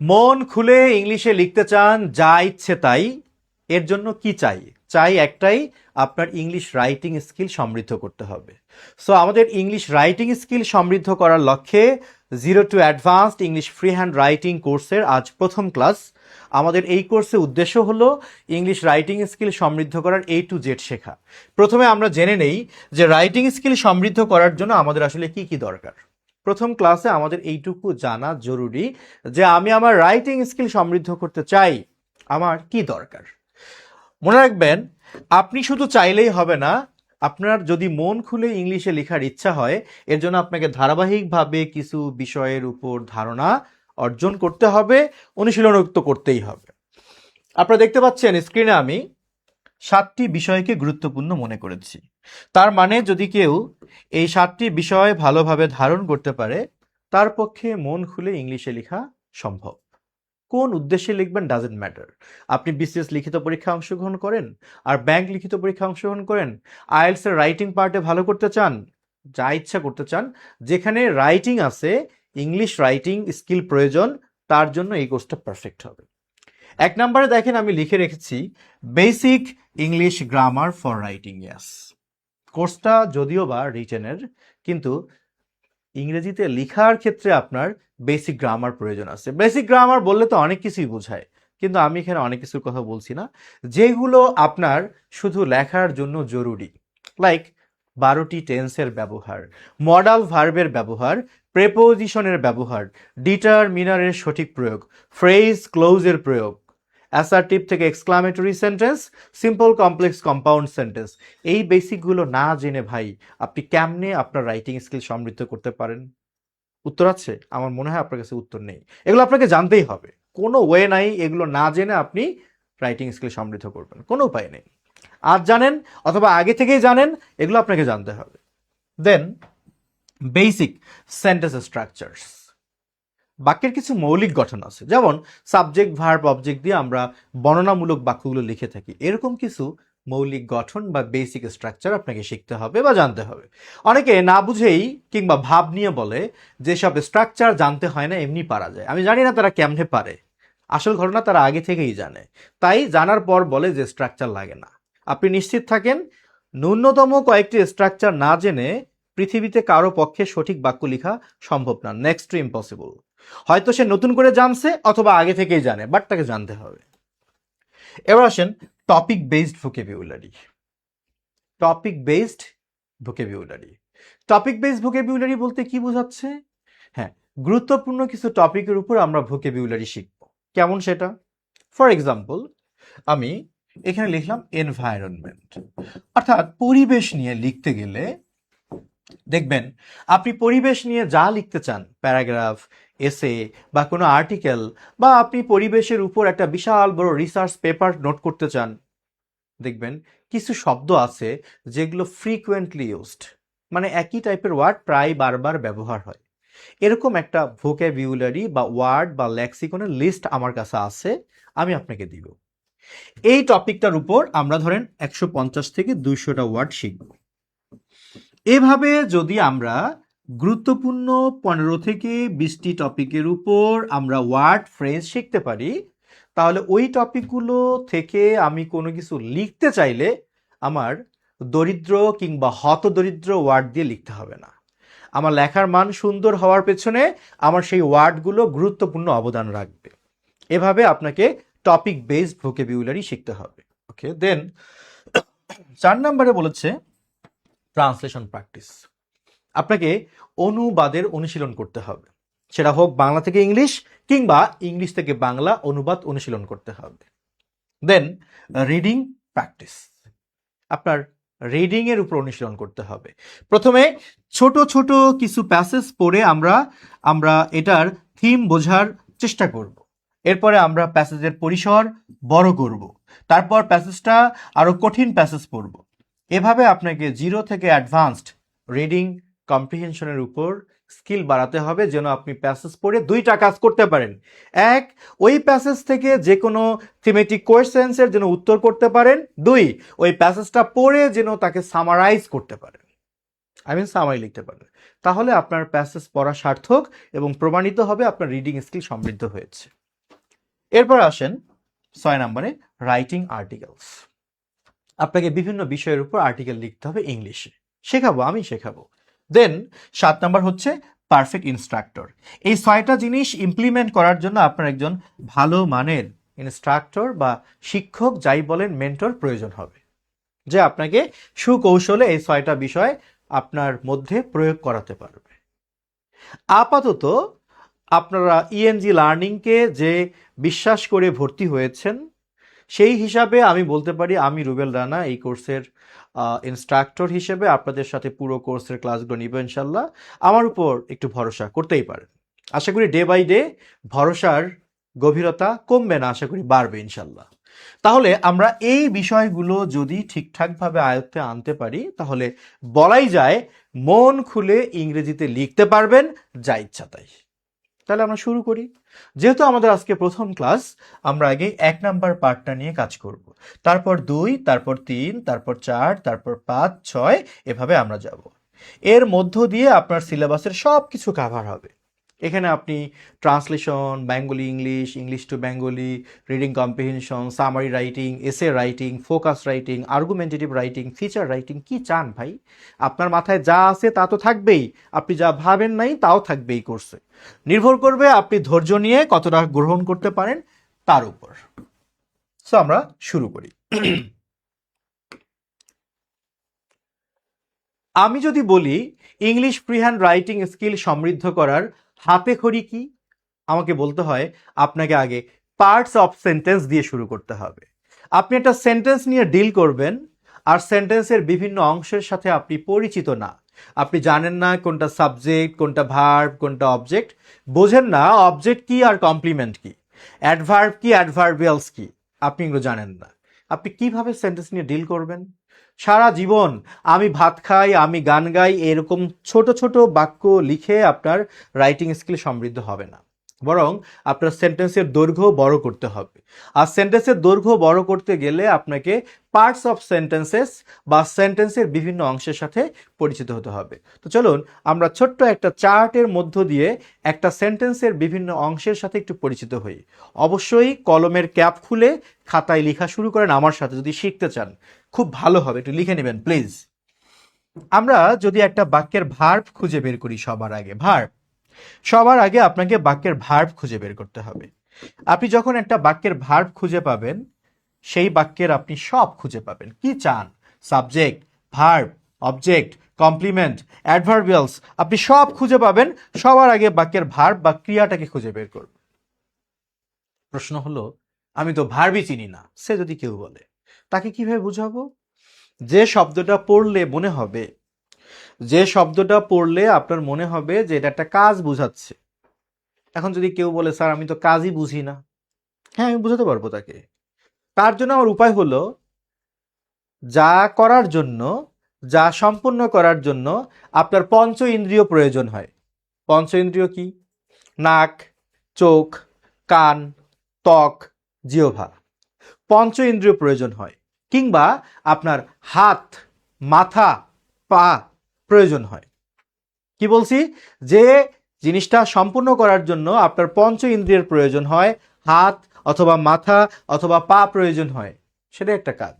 মন খুলে ইংলিশে লিখতে চান, যা ইচ্ছে তাই। এর জন্য কি চাই? চাই একটাই, আপনার ইংলিশ রাইটিং স্কিল সমৃদ্ধ করতে হবে। সো আমাদের ইংলিশ রাইটিং স্কিল সমৃদ্ধ করার লক্ষ্যে zero two advanced English free hand writing কোর্সের আজ প্রথম ক্লাস। আমাদের এই কোর্সের উদ্দেশ্য হলো ইংলিশ রাইটিং স্কিল সমৃদ্ধ করার A to Z শেখা। প্রথমে আমরা জেনে নেই যে রাইটিং স্কিল সমৃদ্ধ করার জন্য আমাদের আসলে কি কি দরকার। প্রথম ক্লাসে আমাদের এইটুকু জানা জরুরি যে আমি আমার রাইটিং স্কিল সমৃদ্ধ করতে চাই, আমার কি দরকার। মনে রাখবেন, আপনি শুধু চাইলেই হবে না, আপনার যদি মন খুলে ইংলিশে লেখার ইচ্ছা হয়, এর জন্য আপনাকে ধারাবাহিকভাবে কিছু বিষয়ের উপর ধারণা অর্জন করতে হবে, অনুশীলন তো করতেই হবে। আপনারা দেখতে পাচ্ছেন স্ক্রিনে আমি 7টি বিষয়কে গুরুত্বপূর্ণ মনে করেছি। তার মানে যদি কেউ এই 7টি বিষয় ভালোভাবে ধারণ করতে পারে, তার পক্ষে মন খুলে ইংলিশে লেখা সম্ভব। কোন উদ্দেশ্যে লিখবেন ডাজেন্ট ম্যাটার। আপনি বিসিএস লিখিত পরীক্ষায় অংশগ্রহণ করেন, আর ব্যাংক লিখিত পরীক্ষায় অংশগ্রহণ করেন, আইএলটিএস এর রাইটিং পার্টে ভালো করতে চান, যা ইচ্ছা করতে চান, যেখানে রাইটিং আছে, ইংলিশ রাইটিং স্কিল প্রয়োজন, তার জন্য এই কোর্সটা পারফেক্ট হবে। 1 নম্বরে দেখেন আমি লিখে রেখেছি basic English grammar for writing. Yes, কোর্সটা যদিও বা রিটেনের, কিন্তু ইংরেজিতে লেখার ক্ষেত্রে আপনার বেসিক গ্রামার প্রয়োজন আছে। বেসিক গ্রামার বললে তো অনেক কিছুই বোঝায়, কিন্তু আমি এখানে অনেক কিছুর কথা বলছি না, যেগুলো আপনার শুধু লেখার জন্য জরুরি। লাইক 12টি টেন্সের ব্যবহার, মডাল ভার্বের ব্যবহার, প্রেপোজিশনের ব্যবহার, ডিটারমিনারের সঠিক প্রয়োগ, ফ্রেজ ক্লোজের প্রয়োগ, অ্যাসার্টিভ থেকে exclamatory sentence, simple complex compound sentence. এই বেসিকগুলো না জেনে ভাই আপনি কেমনে আপনার রাইটিং স্কিল সমৃদ্ধ করতে পারেন? উত্তর আছে? আমার মনে হয় আপনার কাছে উত্তর নেই। এগুলো আপনাকে জানতেই হবে, কোনো ওয়ে নাই এগুলো না জেনে আপনি রাইটিং স্কিল সমৃদ্ধ করবেন, কোনো উপায় নেই। আজ জানেন অথবা আগে থেকেই জানেন, এগুলো আপনাকে জানতে হবে। দেন বেসিক সেন্টেন্স স্ট্রাকচারস, বাক্যের কিছু মৌলিক গঠন আছে, যেমন সাবজেক্ট ভার্ব অবজেক্ট দিয়ে আমরা বর্ণনামূলক বাক্যগুলো লিখে থাকি। এরকম কিছু মৌলিক গঠন বা বেসিক স্ট্রাকচার আপনাকে শিখতে হবে বা জানতে হবে। অনেকে না বুঝেই কিংবা ভাব নিয়ে বলে যে সব স্ট্রাকচার জানতে হয় না, এমনি পারা যায়। আমি জানি না তারা কেমনে পারে, আসল ঘটনা তারা আগে থেকেই জানে, তাই জানার পর বলে যে স্ট্রাকচার লাগে না। আপনি নিশ্চিত থাকেন, ন্যূনতম কয়েকটি স্ট্রাকচার না জেনে পৃথিবীতে কারো পক্ষে সঠিক বাক্য লেখা সম্ভব না, নেক্সট টু ইম্পসিবল। হয়তো সে নতুন করে জানছে অথবা আগে থেকেই জানে, বাট তাকে জানতে হবে। এবার আসেন topic based vocabulary. Topic based vocabulary, topic based vocabulary বলতে কি বোঝাচ্ছে? হ্যাঁ, গুরুত্বপূর্ণ কিছু টপিকের উপর আমরা ভোকাবুলারি শিখব। কেমন সেটা? ফর এক্সাম্পল, আমি এখানে লিখলাম এনভায়রনমেন্ট, অর্থাৎ পরিবেশ নিয়ে লিখতে গেলে দেখবেন আপনি পরিবেশ নিয়ে যা লিখতে চান, প্যারাগ্রাফ, এসে বা কোনো আর্টিকেল, বা আপনি পরিবেশের উপর একটা বিশাল বড় রিসার্চ পেপার নোট করতে চান, দেখবেন কিছু শব্দ আছে যেগুলো ফ্রিকুয়েন্টলি ইউজড, মানে একই টাইপের ওয়ার্ড প্রায় বারবার ব্যবহার হয়। এরকম একটা ভোকাবুলারি বা ওয়ার্ড বা লেক্সিকনের লিস্ট আমার কাছে আছে, আমি আপনাকে দিব। এই টপিকটার উপর আমরা ধরেন 150 থেকে 200টা ওয়ার্ড শিখব। এভাবে যদি আমরা গুরুত্বপূর্ণ 15 থেকে 20টি টপিকের উপর আমরা ওয়ার্ড ফ্রেজ শিখতে পারি, তাহলে ওই টপিকগুলো থেকে আমি কোনো কিছু লিখতে চাইলে আমার দরিদ্র কিংবা হতদরিদ্র ওয়ার্ড দিয়ে লিখতে হবে না। আমার লেখার মান সুন্দর হওয়ার পেছনে আমার সেই ওয়ার্ডগুলো গুরুত্বপূর্ণ অবদান রাখবে। এভাবে আপনাকে টপিক বেসড ভোকাবুলারি শিখতে হবে। ওকে, দেন 4 নম্বরে বলেছে ট্রান্সলেশন প্র্যাকটিস। আপনাকে অনুবাদের অনুশীলন করতে হবে, সেটা হোক বাংলা থেকে ইংলিশ কিংবা ইংলিশ থেকে বাংলা, অনুবাদ অনুশীলন করতে হবে। দেন রিডিং প্র্যাকটিস, আপনার রিডিং এর উপর অনুশীলন করতে হবে। প্রথমে ছোট ছোট কিছু প্যাসেজ পড়ে আমরা এটার থিম বোঝার চেষ্টা করব। এরপরে আমরা প্যাসেজের পরিসর বড় করব, তারপর প্যাসেজটা আরো কঠিন প্যাসেজ পড়ব। এভাবে আপনাকে জিরো থেকে অ্যাডভান্সড রিডিং কম্প্রিহেনশনের উপর স্কিল বাড়াতে হবে, যেন আপনি প্যাসেজ পড়ে 2টা কাজ করতে পারেন। এক, ওই প্যাসেজ থেকে যে কোনো থিমেটিক কোয়েশ্চেন্সের যেন উত্তর করতে পারেন। 2, ওই প্যাসেজটা পড়ে যেন তাকে সামারাইজ করতে পারেন, সামারি লিখতে পারেন। তাহলে আপনার প্যাসেজ পড়া সার্থক এবং প্রমাণিত হবে আপনার রিডিং স্কিল সমৃদ্ধ হয়েছে। এরপর আসেন 6 নম্বরে রাইটিং আর্টিকেলস। আপনাকে বিভিন্ন বিষয়ের উপর আর্টিকেল লিখতে হবে ইংলিশে, আমি শেখাবো। দেন 7 নম্বর হচ্ছে পারফেক্ট ইনস্ট্রাক্টর। এই 6টা জিনিস ইমপ্লিমেন্ট করার জন্য আপনার একজন ভালো মানের ইনস্ট্রাক্টর বা শিক্ষক, যাই বলেন, মেন্টর প্রয়োজন হবে, যে আপনাকে সুকৌশলে এই 6টা বিষয় আপনার মধ্যে প্রয়োগ করাতে পারবে। আপাতত আপনারা ইএনজি লার্নিংকে যে বিশ্বাস করে ভর্তি হয়েছেন, সেই হিসাবে আমি বলতে পারি আমি রুবেল রানা এই কোর্সের ইনস্ট্রাক্টর হিসেবে আপনাদের সাথে পুরো কোর্সের ক্লাসগুলো নিব ইনশাল্লাহ। আমার উপর একটু ভরসা করতেই পারেন। আশা করি ডে বাই ডে ভরসার গভীরতা কমবে না, আশা করি বাড়বে ইনশাল্লাহ। তাহলে আমরা এই বিষয়গুলো যদি ঠিকঠাকভাবে আয়ত্তে আনতে পারি, তাহলে বলাই যায় মন খুলে ইংরেজিতে লিখতে পারবেন যা ইচ্ছা তাই। তাহলে আমরা শুরু করি। যেহেতু আমাদের আজকে প্রথম ক্লাস, আমরা আগে 1 নাম্বার পার্টটা নিয়ে কাজ করব, তারপর 2, তারপর 3, তারপর 4, তারপর 5, 6, এভাবে আমরা যাব। এর মধ্য দিয়ে আপনার সিলেবাসের সব কিছু কাভার হবে। এখানে আপনি translation, Bengali English, English to Bengali, reading comprehension, summary writing, essay writing, focus writing, argumentative writing, feature writing, কি চান ভাই? আপনার মাথায় যা আছে তা তো থাকবেই, আপনি যা ভাবেন নাই তাও থাকবেই কোর্সে। নির্ভর করবে আপনি ধৈর্য নিয়ে কতটা গ্রহণ করতে পারেন তার উপর। সো আমরা শুরু করি। আমি যদি বলি English free hand writing skill সমৃদ্ধ করার হাতে খড়ি কি, আমাকে বলতে হয় আপনাকে আগে পার্টস অফ সেন্টেন্স দিয়ে শুরু করতে হবে। আপনি একটা সেন্টেন্স নিয়ে ডিল করবেন, আর সেন্টেন্সের বিভিন্ন অংশের সাথে আপনি পরিচিত না, আপনি জানেন না কোনটা সাবজেক্ট, কোনটা ভার্ব, কোনটা অবজেক্ট, বোঝেন না অবজেক্ট কি আর কমপ্লিমেন্ট কি, অ্যাডভার্ব কি, অ্যাডভার্বিয়ালস কি, আপনি এগুলো জানেন না। আপনি কিভাবে সেন্টেন্স নিয়ে ডিল করবেন? সারা জীবন আমি ভাত খাই, আমি গান গাই, এরকম ছোট ছোট বাক্য লিখে আপনার রাইটিং স্কিল সমৃদ্ধ হবে না, বরং আপনার সেন্টেন্সের দৈর্ঘ্য বড় করতে হবে। আর সেন্টেন্সের দৈর্ঘ্য বড় করতে গেলে আপনাকে পার্টস অফ সেন্টেন্সেস বা সেন্টেন্সের বিভিন্ন অংশের সাথে পরিচিত হতে হবে। তো চলুন আমরা ছোট্ট একটা চার্টের মধ্য দিয়ে একটা সেন্টেন্সের বিভিন্ন অংশের সাথে একটু পরিচিত হই। অবশ্যই কলমের ক্যাপ খুলে খাতায় লেখা শুরু করেন আমার সাথে, যদি শিখতে চান খুব ভালো হবে, একটু লিখে নেবেন প্লিজ। আমরা যদি একটা বাক্যের ভার্ব খুঁজে বের করি, সবার আগে আপনাকে বাক্যের ভার্ব খুঁজে বের করতে হবে। আপনি যখন একটা বাক্যের ভার্ব খুঁজে পাবেন, সেই বাক্যের আপনি সব খুঁজে পাবেন। কি চান? Subject, verb, object, complement, adverbials, আপনি সব খুঁজে পাবেন। সবার আগে বাক্যের ভার্ব বা ক্রিয়াটাকে খুঁজে বের করব। প্রশ্ন হলো, আমি তো ভার্বই চিনি না, সে যদি কেউ বলে, তাকে কিভাবে বুঝাবো? যে শব্দটা পড়লে মনে হবে, আপনার মনে হবে যে এটা একটা কাজ বোঝাচ্ছে। এখন যদি কেউ বলে স্যার আমি তো কাজই বুঝি না, হ্যাঁ আমি বুঝাতে পারবো তাকে। তার জন্য আমার উপায় হলো, যা সম্পূর্ণ করার জন্য আপনার পঞ্চ ইন্দ্রিয় প্রয়োজন হয়। পঞ্চ ইন্দ্রিয় কি? নাক, চোখ, কান, ত্বক, জিহ্বা, পঞ্চ ইন্দ্রিয় প্রয়োজন হয়। কিংবা আপনার হাত, মাথা, পা প্রয়োজন হয়। কি বলছি? যে জিনিসটা সম্পূর্ণ করার জন্য আপনার পঞ্চ ইন্দ্রিয়ের প্রয়োজন হয়, হাত অথবা মাথা অথবা পা প্রয়োজন হয়, সেটা একটা কাজ।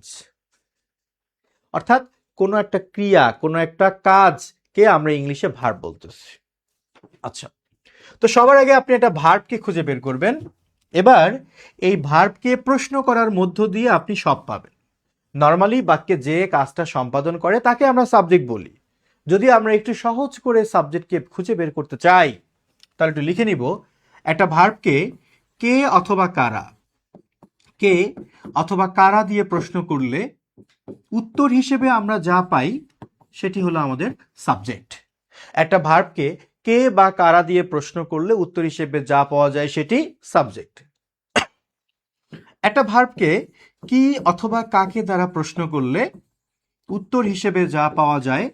অর্থাৎ কোনো একটা ক্রিয়া, কোনো একটা কাজকে আমরা ইংলিশে ভার্ব বলতেছি। আচ্ছা, তো সবার আগে আপনি একটা ভার্বকে খুঁজে বের করবেন। এবার এই ভার্বকে প্রশ্ন করার মধ্য দিয়ে আপনি সব পাবেন। নর্মালি বাক্যে যে কাজটা সম্পাদন করে তাকে আমরা সাবজেক্ট বলি। যদি আমরা একটু সহজ করে সাবজেক্টকে খুঁজে বের করতে চাই, তাহলে একটু লিখে নিব, একটা ভার্বকে কে অথবা কারা দিয়ে প্রশ্ন করলে উত্তর হিসেবে আমরা যা পাই সেটি হলো আমাদের সাবজেক্ট। একটা ভার্বকে কে বা কারা দিয়ে প্রশ্ন করলে উত্তর হিসেবে যা পাওয়া যায় সেটি সাবজেক্ট। একটা ভার্বকে কি অথবা কাকে দ্বারা প্রশ্ন করলে উত্তর হিসেবে যা পাওয়া যায়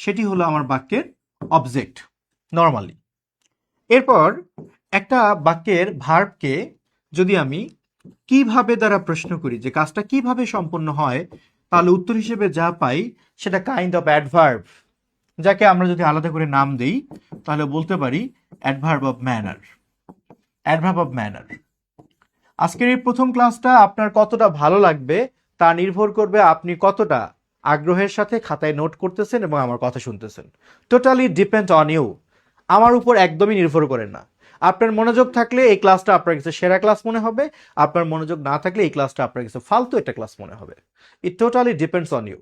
সেটি হলো আমার বাক্যের অবজেক্ট নর্মালি। এরপর একটা বাক্যের ভার্বকে যদি আমি কিভাবে দ্বারা প্রশ্ন করি, যে কাজটা কিভাবে সম্পন্ন হয়, তাহলে উত্তর হিসেবে যা পাই সেটা কাইন্ড অফ অ্যাডভার্ব, যাকে আমরা যদি আলাদা করে নাম দেই তাহলে বলতে পারি অ্যাডভার্ব অফ ম্যানার। আজকের এই প্রথম ক্লাসটা আপনার কতটা ভালো লাগবে তা নির্ভর করবে আপনি কতটা আগ্রহের সাথে খাতায় নোট করতেছেন এবং আমার কথা শুনতেছেন। Totally depend on you. আমার উপর একদমই নির্ভর করে না। আপনার মনোযোগ থাকলে এই ক্লাসটা আপনার কাছে সেরা ক্লাস মনে হবে, আপনার মনোযোগ না থাকলে এই ক্লাসটা আপনার কাছে ফালতু একটা ক্লাস মনে হবে। It totally depends on you.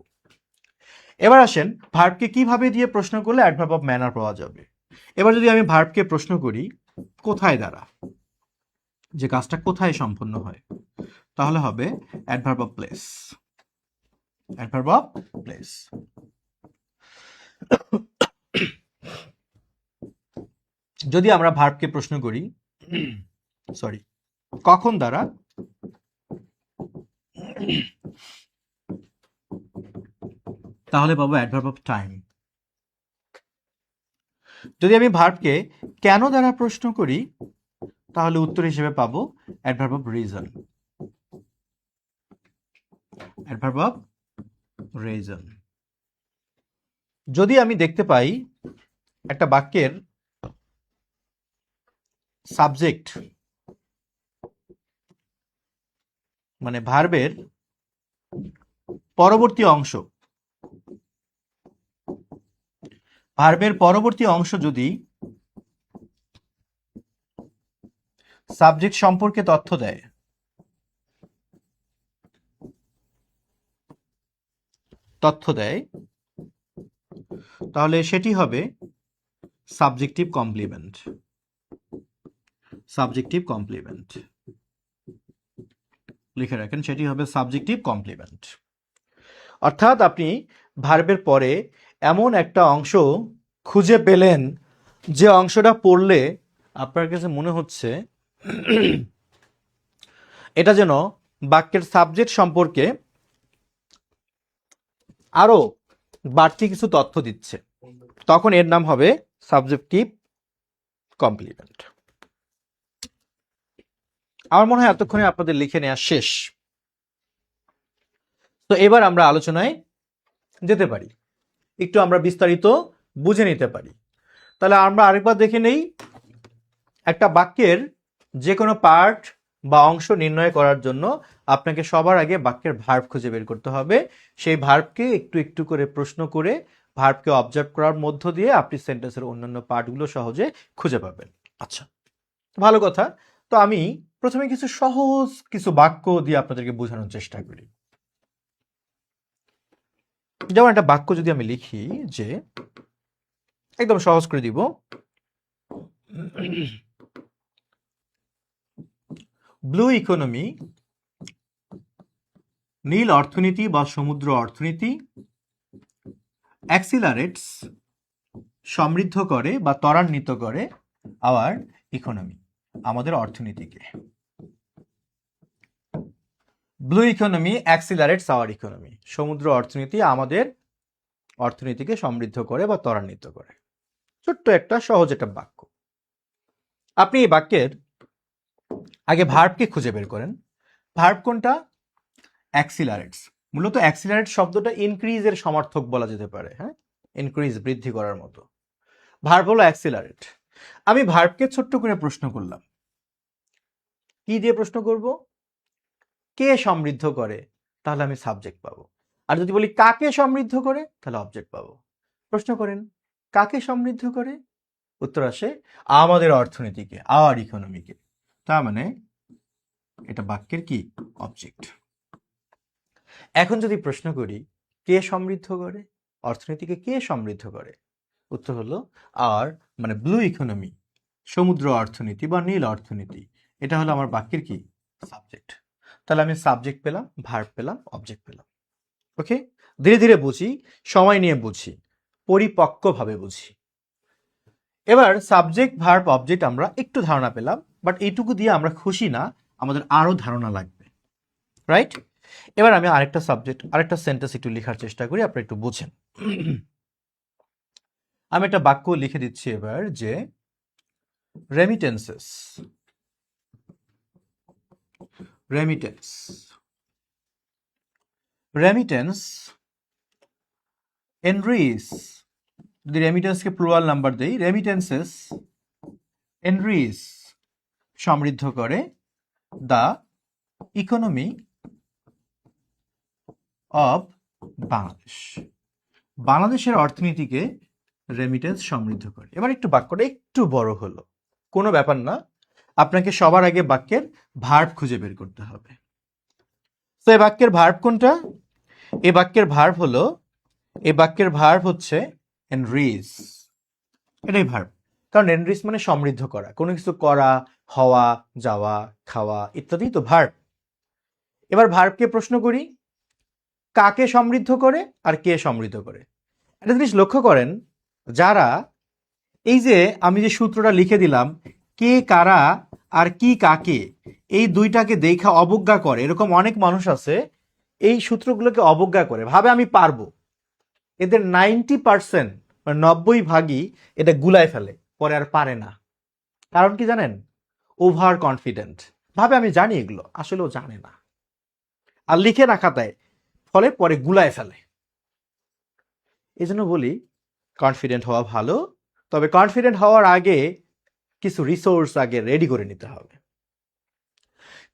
এবার আসেন ভার্বকে কিভাবে দিয়ে প্রশ্ন করলে অ্যাডভার্ব অফ ম্যানার পাওয়া যাবে। এবার যদি আমি ভার্বকে প্রশ্ন করি কোথায় দ্বারা, যে কাজটা কোথায় সম্পন্ন হয়, তাহলে হবে adverb of place. Adverb of place. যদি আমরা ভার্বকে প্রশ্ন করি সরি কখন দ্বারা, তাহলে পাবো অ্যাডভার্ব অফ টাইম। যদি আমি ভার্বকে কেন দ্বারা প্রশ্ন করি তাহলে উত্তর হিসেবে পাবো adverb of reason. Adverb of reason. যদি আমি দেখতে পাই একটা বাক্যের সাবজেক্ট মানে ভার্বের পরবর্তী অংশ, ভার্বের পরবর্তী অংশ যদি সাবজেক্ট সম্পর্কে তথ্য দেয়, তাহলে সেটি হবে সাবজেক্টিভ কমপ্লিমেন্ট। সাবজেক্টিভ কমপ্লিমেন্ট লিখে রাখেন, সেটি হবে সাবজেক্টিভ কমপ্লিমেন্ট। অর্থাৎ আপনি ভার্বের পরে এমন একটা অংশ খুঁজে পেলেন যে অংশটা পড়লে আপনার কাছে মনে হচ্ছে এটা যেন বাক্যের সাবজেক্ট সম্পর্কে আরো বাড়তি কিছু তথ্য দিচ্ছে, তখন এর নাম হবে সাবজেক্টিভ কমপ্লিমেন্ট। আমার মনে হয় এতক্ষণে আপনাদের লিখে নেওয়া শেষ। তো এবার আমরা আলোচনায় যেতে পারি, একটু আমরা বিস্তারিত বুঝে নিতে পারি। তাহলে আমরা আরেকবার দেখে নেই, একটা বাক্যের যে কোনো পার্ট বা অংশ নির্ণয় করার জন্য আপনাকে সবার আগে বাক্যের ভার্ব খুঁজে বের করতে হবে। সেই ভার্বকে একটু একটু করে প্রশ্ন করে ভার্বকে অবজার্ভ করার মধ্য দিয়ে আপনি সেন্টেন্সের অন্যান্য পার্টগুলো সহজে খুঁজে পাবেন। আচ্ছা, ভালো কথা। তো আমি প্রথমে কিছু সহজ কিছু বাক্য দিয়ে আপনাদেরকে বোঝানোর চেষ্টা করি। যেমন একটা বাক্য যদি আমি লিখি, যে একদম সহজ করে দিব, ব্লু ইকোনমি, নীল অর্থনীতি বা সমুদ্র অর্থনীতি, অ্যাক্সিলারেটস, সমৃদ্ধ করে বা ত্বরান্বিত করে আওয়ার ইকোনমি, আমাদের অর্থনীতিকে। ব্লু ইকোনমি অ্যাক্সিলারেটস আওয়ার ইকোনমি, সমুদ্র অর্থনীতি আমাদের অর্থনীতিকে সমৃদ্ধ করে বা ত্বরান্বিত করে। ছোট্ট একটা সহজ একটা বাক্য। আপনি এই বাক্যের আগে ভার্বকে খুঁজে বের করেন। ভার্ব কোনটা? অ্যাক্সিলারেটস। মূলত অ্যাক্সিলারেট শব্দটা ইনক্রিজের সমার্থক বলা যেতে পারে। হ্যাঁ, ইনক্রিজ, বৃদ্ধি করার মতো। ভার্ব হলো অ্যাক্সিলারেট। আমি ভার্বকে ছোট্ট করে প্রশ্ন করলাম, কি দিয়ে প্রশ্ন করব? কে সমৃদ্ধ করে, তাহলে আমি সাবজেক্ট পাবো। আর যদি বলি কাকে সমৃদ্ধ করে, তাহলে অবজেক্ট পাবো। প্রশ্ন করেন কাকে সমৃদ্ধ করে, উত্তর আসে আমাদের অর্থনীতিকে, আওয়ার ইকোনমিকে। তার মানে এটা বাক্যের কি? অবজেক্ট। এখন যদি প্রশ্ন করি কে সমৃদ্ধ করে, অর্থনীতিকে কে সমৃদ্ধ করে, উত্তর হলো আর মানে ব্লু ইকোনমি, সমুদ্র অর্থনীতি বা নীল অর্থনীতি। এটা হলো আমার বাক্যের কি? সাবজেক্ট। তাহলে আমি সাবজেক্ট পেলাম, ভার্ব পেলাম, অবজেক্ট পেলাম। ওকে, ধীরে ধীরে বুঝি, সময় নিয়ে বুঝি, পরিপক্কভাবে বুঝি। এবার সাবজেক্ট, ভার্ব, অবজেক্ট আমরা একটু ধারণা পেলাম, বাট এইটুকু দিয়ে আমরা খুশি না, আমাদের আরো ধারণা লাগবে, রাইট? এবার আমি আরেকটা সাবজেক্ট, আরেকটা সেন্টেন্স একটু লেখার চেষ্টা করি, আপনারা একটু বুঝেন। আমি একটা বাক্য লিখে দিচ্ছি এবার, যে রেমিটেন্সেস, রেমিটেন্স, রেমিটেন্স এনরিচ, যদি রেমিটেন্সকে প্লুরাল নাম্বার দেই, রেমিটেন্সেস এনরিচ, সমৃদ্ধ করে, দ্য ইকোনমি অব বাংলাদেশ, বাংলাদেশের অর্থনীতিকে রেমিটেন্স সমৃদ্ধ করে। এবার একটু বাক্যটা একটু বড় হলো, কোনো ব্যাপার না, আপনাকে সবার আগে বাক্যের ভার্ব খুঁজে বের করতে হবে। তো এই বাক্যের ভার্ব কোনটা? এই বাক্যের ভার্ব হচ্ছে এনরিচ, এটাই ভার্ব। কারণ এনরিচ মানে সমৃদ্ধ করা, কোনো কিছু করা, হওয়া, যাওয়া, খাওয়া ইত্যাদি তো ভার্ব। এবার ভার্বকে প্রশ্ন করি, কাকে সমৃদ্ধ করে আর কে সমৃদ্ধ করে? একটা জিনিস লক্ষ্য করেন, যারা এই যে আমি যে সূত্রটা লিখে দিলাম, কে কারা আর কি কাকে, এই দুইটাকে দেখা অবজ্ঞা করে, এরকম অনেক মানুষ আছে এই সূত্রগুলোকে অবজ্ঞা করে, ভাবে আমি পারবো। এদের 90% মানে 90% এটা গুলায় ফেলে, পরে আর পারে না। কারণ কি জানেন? ওভার কনফিডেন্ট, ভাবে আমি জানি, এগুলো আসলেও জানে না, আর লিখে রাখা দেয়, ফলে পরে গুলায় ফেলে। এই জন্য বলি কনফিডেন্ট হওয়া ভালো, তবে কনফিডেন্ট হওয়ার আগে কিছু রিসোর্স আগে রেডি করে নিতে হবে।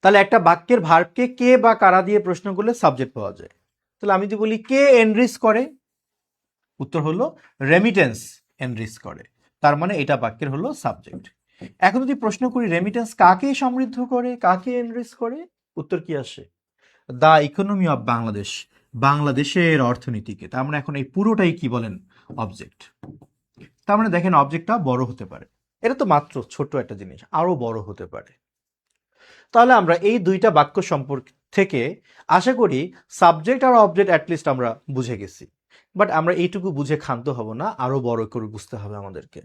তাহলে একটা বাক্যের ভার্বকে কে বা কারা দিয়ে প্রশ্ন করলে সাবজেক্ট পাওয়া যায়। তাহলে আমি যদি বলি কে এনরিচ করে, উত্তর হলো রেমিটেন্স এনরিচ করে, তার মানে এটা বাক্যের হলো সাবজেক্ট। এখন যদি প্রশ্ন করি রেমিটেন্স কাকে সমৃদ্ধ করে, কাকে এনরিচ করে, উত্তর কি আসে? দ্য ইকোনমি অফ বাংলাদেশ, বাংলাদেশের অর্থনীতিকে। তার মানে এখন এই পুরোটাই কি বলেন? অবজেক্ট। তার মানে দেখেন অবজেক্টটা বড় হতে পারে, এটা তো মাত্র ছোট একটা জিনিস, আরো বড় হতে পারে। তাহলে আমরা এই দুইটা বাক্য সম্পর্ক থেকে আশা করি সাবজেক্ট আর অবজেক্ট অ্যাটলিস্ট আমরা বুঝে গেছি। বাট আমরা এইটুকু বুঝে ক্ষান্ত হব না, আরো বড় করে বুঝতে হবে আমাদেরকে।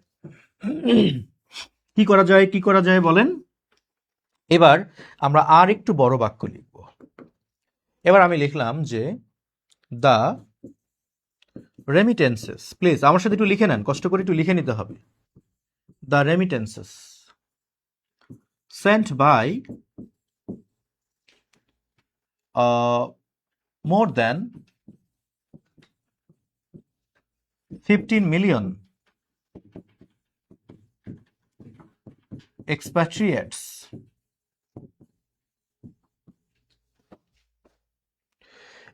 কি করা যায় বলেন? এবার আমরা আর একটু বড় বাক্য লিখব। এবার আমি লিখলাম যে দ্য রেমিটেন্সেস, প্লিজ আমার সাথে একটু লিখে নেন, কষ্ট করে একটু লিখে নিতে হবে। The remittances sent by more than 15 million expatriates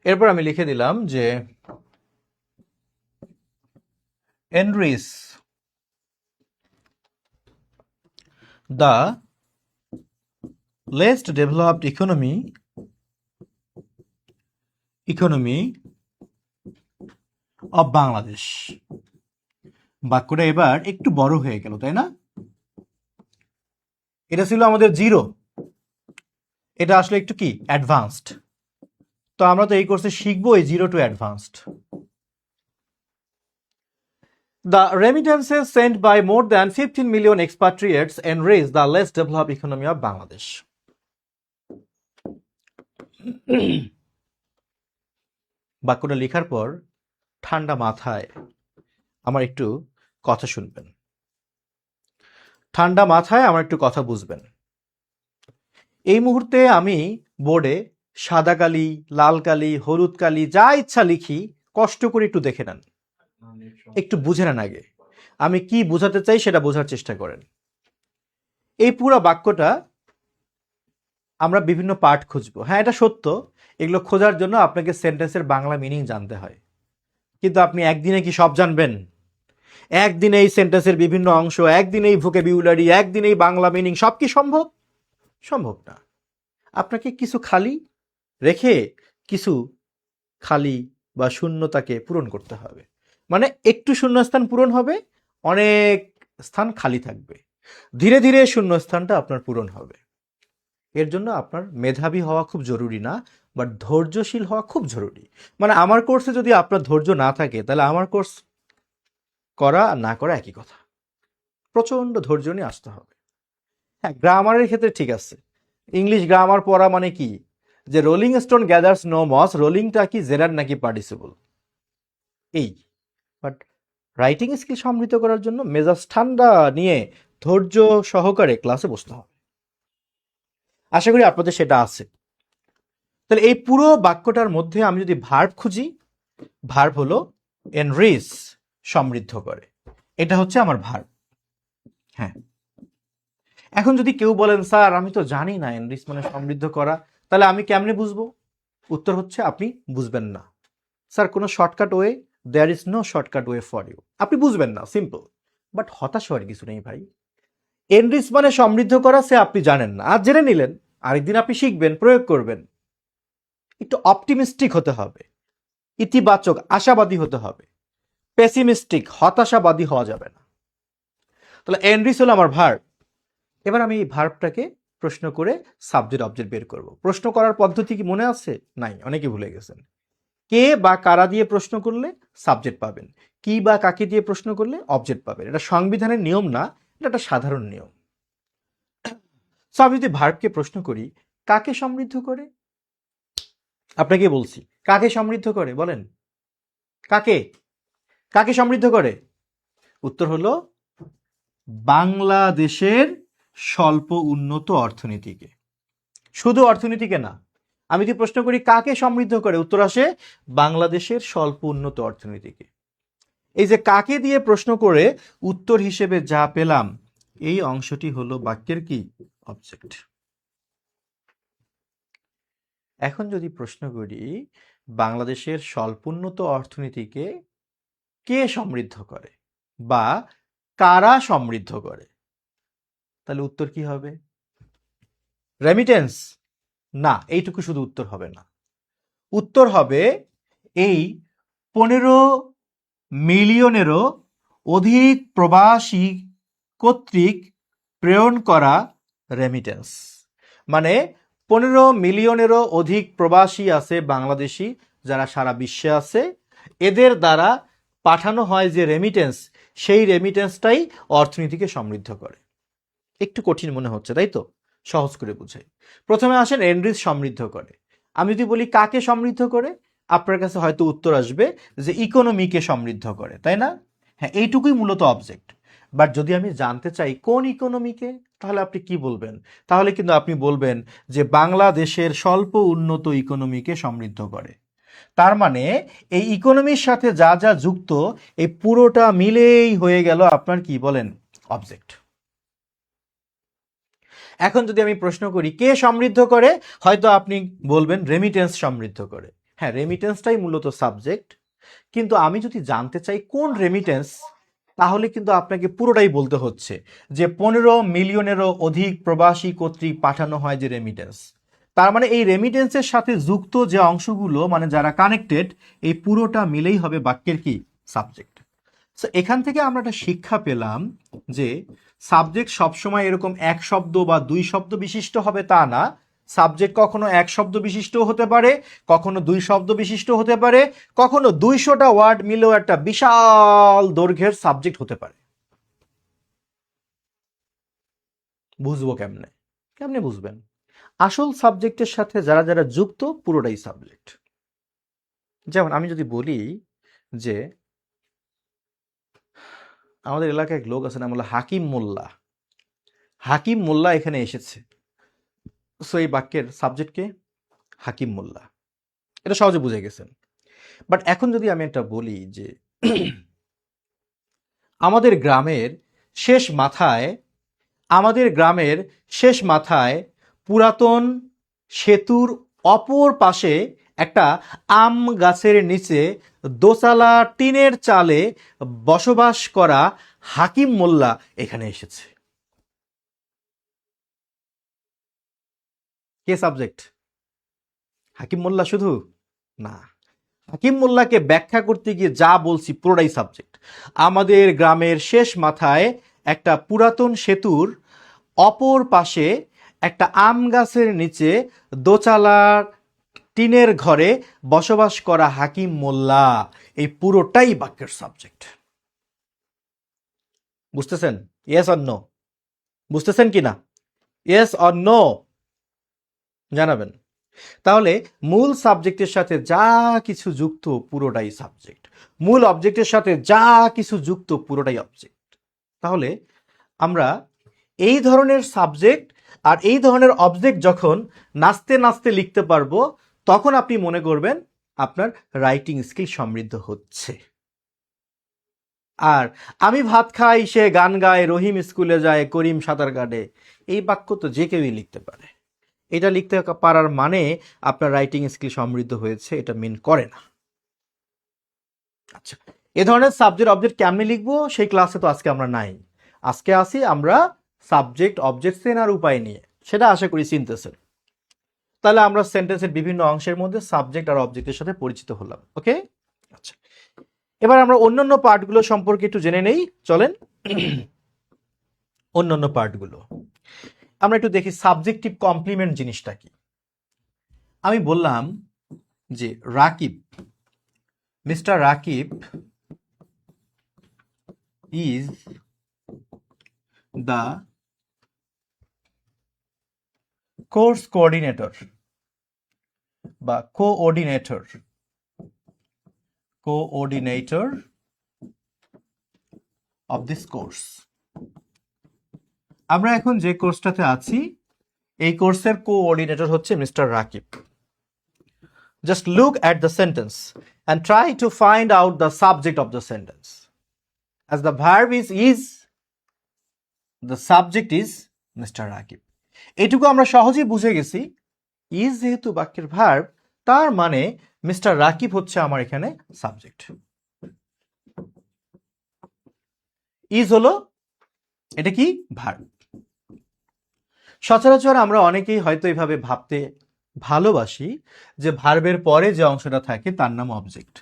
এরপর আমি লিখে দিলাম যে enrich the least developed economy of Bangladesh. বাক্যটা এবার একটু বড় হয়ে গেল, তাই না? এটা ছিল আমাদের 0, এটা আসলে একটু কি অ্যাডভান্সড। তো আমরা তো এই কোর্সে শিখবো এই 0 to advanced. The remittances sent by more than 15 million expatriates enrich the less developed economy of Bangladesh. বাক্যটা লেখার পর ঠান্ডা মাথায় আমার একটু কথা শুনবেন, ঠান্ডা মাথায় আমার একটু কথা বুঝবেন। এই মুহূর্তে আমি বোর্ডে সাদা কালি, লাল কালি, হলুদ কালি যা ইচ্ছা লিখি, কষ্ট করে একটু দেখে নেন, একটু বুঝে নেন আগে আমি কি বোঝাতে চাই, সেটা বোঝার চেষ্টা করেন। এই পুরো বাক্যটা আমরা বিভিন্ন পার্ট খুঁজবো। হ্যাঁ, এটা সত্য, এগুলো খোঁজার জন্য আপনাকে সেন্টেন্সের বাংলা মিনিং জানতে হয়, কিন্তু আপনি একদিনে কি সব জানবেন? একদিনে এই সেন্টেন্সের বিভিন্ন অংশ, একদিনে এই ভোকাবুলারি, একদিনে এই বাংলা মিনিং সব কি সম্ভব? সম্ভব না। আপনাকে কিছু খালি রেখে কিছু খালি বা শূন্যতাকে পূরণ করতে হবে। মানে একটু শূন্যস্থান পূরণ হবে, অনেক স্থান খালি থাকবে, ধীরে ধীরে শূন্যস্থানটা আপনার পূরণ হবে। এর জন্য আপনার মেধাবী হওয়া খুব জরুরি না, বাট ধৈর্যশীল হওয়া খুব জরুরি। মানে আমার কোর্সে যদি আপনার ধৈর্য না থাকে, তাহলে আমার কোর্স করা আর না করা একই কথা। প্রচণ্ড ধৈর্য নিয়ে আসতে হবে। হ্যাঁ, গ্রামারের ক্ষেত্রে ঠিক আছে, ইংলিশ গ্রামার পড়া মানে কি, যে rolling stone gathers no moss, রোলিংটা কি জেরার নাকি পার্টিসিপল, এই। বাট রাইটিং স্কিল সমৃদ্ধ করার জন্য মেজাজ ঠান্ডা নিয়ে ধৈর্য সহকারে ক্লাসে বসতে হবে। আশা করি আপনাদের সেটা আছে। তাহলে এই পুরো বাক্যটার মধ্যে আমি যদি ভার্ব খুঁজি, ভার্ব হলো এনরিচ, সমৃদ্ধ করে, এটা হচ্ছে আমার ভার্ব। হ্যাঁ, এখন যদি কেউ বলেন স্যার আমি তো জানি না এনরিচ মানে সমৃদ্ধ করা, তাহলে আমি কেমনে বুঝবো? উত্তর হচ্ছে আপনি বুঝবেন না। স্যার কোনো shortcut way? There is no shortcut way for you. আপনি বুঝবেন না, সিম্পল। বাট হতাশ হওয়ার কিছু নেই ভাই। এনরিচ মানে সমৃদ্ধ করা, সে আপনি জানেন না, আজ জেনে নিলেন, আরেকদিন আপনি শিখবেন, প্রয়োগ করবেন। একটু অপটিমিস্টিক হতে হবে, ইতিবাচক আশাবাদী হতে হবে। পেসিমিস্টিক হতাশাবাদী হওয়া যাবে না। তাহলে এনরিচ হলো আমার ভার্ব। এবার আমি এই ভার্বটাকে প্রশ্ন করে সাবজেক্ট অবজেক্ট বের করব। প্রশ্ন করার পদ্ধতি কি মনে আছে? নাই, অনেকে ভুলে গেছেন। কে বা কারা দিয়ে প্রশ্ন করলে সাবজেক্ট পাবেন, কি বা কাকে দিয়ে প্রশ্ন করলে অবজেক্ট পাবেন। এটা সংবিধানের নিয়ম না, এটা একটা সাধারণ নিয়ম। সো আমি যদি ভার্বকে প্রশ্ন করি কাকে সমৃদ্ধ করে, আপনাকে বলছি কাকে সমৃদ্ধ করে, বলেন কাকে, কাকে সমৃদ্ধ করে? উত্তর হলো বাংলাদেশের স্বল্প উন্নত অর্থনীতিকে। শুধু অর্থনীতিকে না, আমি যদি প্রশ্ন করি কাকে সমৃদ্ধ করে, উত্তর আসে বাংলাদেশের স্বল্প উন্নত অর্থনীতিকে। এই যে কাকে দিয়ে প্রশ্ন করে উত্তর হিসেবে যা পেলাম, এই অংশটি হলো বাক্যের কি? অবজেক্ট। এখন যদি প্রশ্ন করি বাংলাদেশের স্বল্পোন্নত অর্থনীতিকে কে সমৃদ্ধ করে বা কারা সমৃদ্ধ করে, তাহলে উত্তর কি হবে? রেমিটেন্স? না, এইটুকু শুধু উত্তর হবে না। উত্তর হবে এই 15 মিলিয়নেরও অধিক প্রবাসী কর্তৃক প্রেরণ করা রেমিটেন্স। মানে 15 মিলিয়নেরও অধিক প্রবাসী আছে বাংলাদেশি, যারা সারা বিশ্বে আছে, এদের দ্বারা পাঠানো হয় যে রেমিটেন্স, সেই রেমিটেন্সটাই অর্থনীতিকে সমৃদ্ধ করে। একটু কঠিন মনে হচ্ছে, তাই তো? সহজ করে বুঝাই। প্রথমে আসেন এনরিচ সমৃদ্ধ করে। আমি যদি বলি কাকে সমৃদ্ধ করে, আপনার কাছে হয়তো উত্তর আসবে যে ইকোনমিকে সমৃদ্ধ করে, তাই না? হ্যাঁ, এইটুকুই মূলত অবজেক্ট। বাট যদি আমি জানতে চাই কোন ইকোনমিকে, তাহলে আপনি কি বলবেন? তাহলে কিন্তু আপনি বলবেন যে বাংলাদেশের স্বল্প উন্নত ইকোনমিকে সমৃদ্ধ করে। তার মানে এই ইকোনমির সাথে যা যা যুক্ত, এই পুরোটা মিলেই হয়ে গেল আপনার কি বলেন? অবজেক্ট। এখন যদি আমি প্রশ্ন করি কে সমৃদ্ধ করে, হয়তো আপনি বলবেন রেমিটেন্স সমৃদ্ধ করে। হ্যাঁ, রেমিটেন্সটাই মূলত সাবজেক্ট। কিন্তু আমি যদি জানতে চাই কোন রেমিটেন্স, তাহলে কিন্তু আপনাকে পুরোটাই বলতে হচ্ছে যে 15 মিলিয়নেরও অধিক প্রবাসী কর্তৃক পাঠানো হয় যে রেমিটেন্স। তার মানে এই রেমিটেন্সের সাথে যুক্ত যে অংশগুলো, মানে যারা কানেক্টেড, এই পুরোটা মিলেই হবে বাক্যের কি? সাবজেক্ট। সো এখান থেকে আমরা একটা শিক্ষা পেলাম যে সাবজেক্ট সবসময় এরকম এক শব্দ বা দুই শব্দ বিশিষ্ট হবে তা না। সাবজেক্ট কখনো এক শব্দ বিশিষ্ট হতে পারে, কখনো দুই শব্দ বিশিষ্ট হতে পারে, কখনো 200টা ওয়ার্ড মিলেও একটা বিশাল দৈর্ঘ্যের সাবজেক্ট হতে পারে। বুঝবো কেমনে? কেমনে বুঝবেন? আসল সাবজেক্টের সাথে যারা যারা যুক্ত, পুরোটাই সাবজেক্ট। যেমন আমি যদি বলি যে আমাদের এলাকায় এক লোক আছে, নাম হলো হাকিম মোল্লা। হাকিম মোল্লা এখানে এসেছে, সো এই বাক্যের সাবজেক্টকে হাকিম মোল্লা। এটা সহজে বুঝে গেছেন। বাট এখন যদি আমি একটা বলি যে আমাদের গ্রামের শেষ মাথায়, আমাদের গ্রামের শেষ মাথায় পুরাতন সেতুর অপর পাশে একটা আম গাছের নিচে দোতলা টিনের চালে বসবাস করা হাকিম মোল্লা এখানে এসেছে। কে সাবজেক্ট? হাকিম মোল্লা শুধু না, হাকিম মোল্লাকে ব্যাখ্যা করতে গিয়ে যা বলছি পুরোটাই সাবজেক্ট। আমাদের গ্রামের শেষ মাথায় একটা পুরাতন সেতুর অপর পাশে একটা আম গাছের নিচে দোচালার টিনের ঘরে বসবাস করা হাকিম মোল্লা, এই পুরোটাই বাক্যের সাবজেক্ট। বুঝতেছেন? Yes or no? বুঝতেছেন কি না? ইয়েস অর নো জানাবেন। তাহলে মূল সাবজেক্টের সাথে যা কিছু যুক্ত পুরোটাই সাবজেক্ট, মূল অবজেক্টের সাথে যা কিছু যুক্ত পুরোটাই অবজেক্ট। তাহলে আমরা এই ধরনের সাবজেক্ট আর এই ধরনের অবজেক্ট যখন নাচতে নাচতে লিখতে পারবো, তখন আপনি মনে করবেন আপনার রাইটিং স্কিল সমৃদ্ধ হচ্ছে। আর আমি ভাত খাই, সে গান গায়, রহিম স্কুলে যায়, করিম সাঁতার কাটে, এই বাক্য তো যে কেউই লিখতে পারে। এটা লিখতে পারার মানে আপনার রাইটিং স্কিল সমৃদ্ধ হয়েছে, এটা মিন করে না। আচ্ছা, এ ধরনের সাবজেক্ট অবজেক্ট কেমনে লিখবো সেই ক্লাসে তো আজকে আমরা নাই। আজকে আসি আমরা সাবজেক্ট অবজেক্ট চেনার উপায় নিয়ে, সেটা আশা করি চিনতেছেন। তাহলে আমরা সেন্টেন্সের বিভিন্ন অংশের মধ্যে সাবজেক্ট আর অবজেক্টের সাথে পরিচিত হলাম। ওকে, আচ্ছা, এবার আমরা অন্যান্য পার্টগুলো সম্পর্কে একটু জেনে নেই, চলেন। অন্যান্য পার্টগুলো আমরা একটু দেখি। সাবজেক্টিভ কমপ্লিমেন্ট জিনিসটা কি? আমি বললাম যে Rakib, Mister Rakib is the course coordinator বা কোঅর্ডিনেটর অফ দিস কোর্স। আমরা এখন যে কোর্সটাতে আছি এই কোর্সের কোঅর্ডিনেটর হচ্ছে mister Rakib. Just look at the sentence and try to find out the subject of the sentence. As the verb is, the subject is Mr. Rakib. এইটুকু আমরা সহজেই বুঝে গেছি, ইজ যেহেতু বাক্যের ভার্ব, তার মানে মিস্টার রাকিব হচ্ছে আমার এখানে সাবজেক্ট। ইজ হলো এটা কি? ভার্ব। সচরাচর আমরা অনেকেই হয়তো এইভাবে ভাবতে ভালোবাসি যে ভার্বের পরে যে অংশটা থাকে তার নাম অবজেক্ট।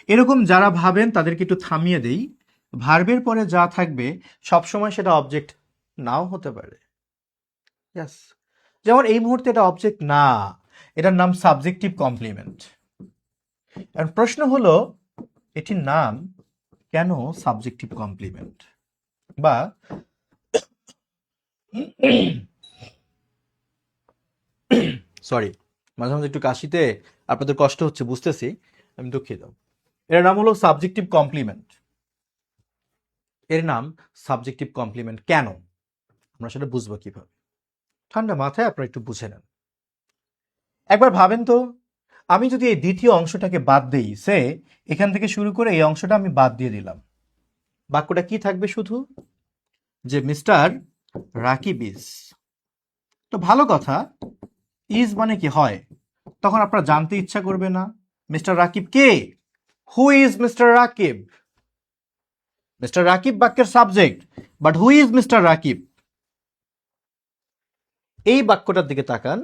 এরকম যারা ভাবেন তাদেরকে একটু থামিয়ে দেই, ভার্বের পরে যা থাকবে সবসময় সেটা অবজেক্ট নাও হতে পারে। ইয়েস, যেমন এই মুহূর্তে এটা অবজেক্ট না, এটার নাম সাবজেক্টিভ কমপ্লিমেন্ট। আর প্রশ্ন হলো এটির নাম কেন সাবজেক্টিভ কমপ্লিমেন্ট? বা সরি, মাঝে মাঝে একটু কাশিতে আপনাদের কষ্ট হচ্ছে বুঝতেছি, আমি দুঃখিত। এর নাম হলো সাবজেক্টিভ কমপ্লিমেন্ট। এর নাম সাবজেক্টিভ কমপ্লিমেন্ট কেন, আমরা সেটা বুঝবো কিভাবে? ঠান্ডা মাথায় আপনারা একটু বুঝে নেন। একবার ভাবেন তো, আমি যদি এই দ্বিতীয় অংশটাকে বাদ দেই, সে এখান থেকে শুরু করে এই অংশটা আমি বাদ দিয়ে দিলাম, বাক্যটা কি থাকবে? শুধু যে মিস্টার রাকিব ইজ। তো ভালো কথা, ইজ মানে কি হয়, তখন আপনারা জানতে ইচ্ছা করবে না মিস্টার রাকিব কে? Who is Mister Rakib? Mister Rakib বাক্যের subject, but who is Mister Rakib? এই বাক্যটার দিকে তাকান,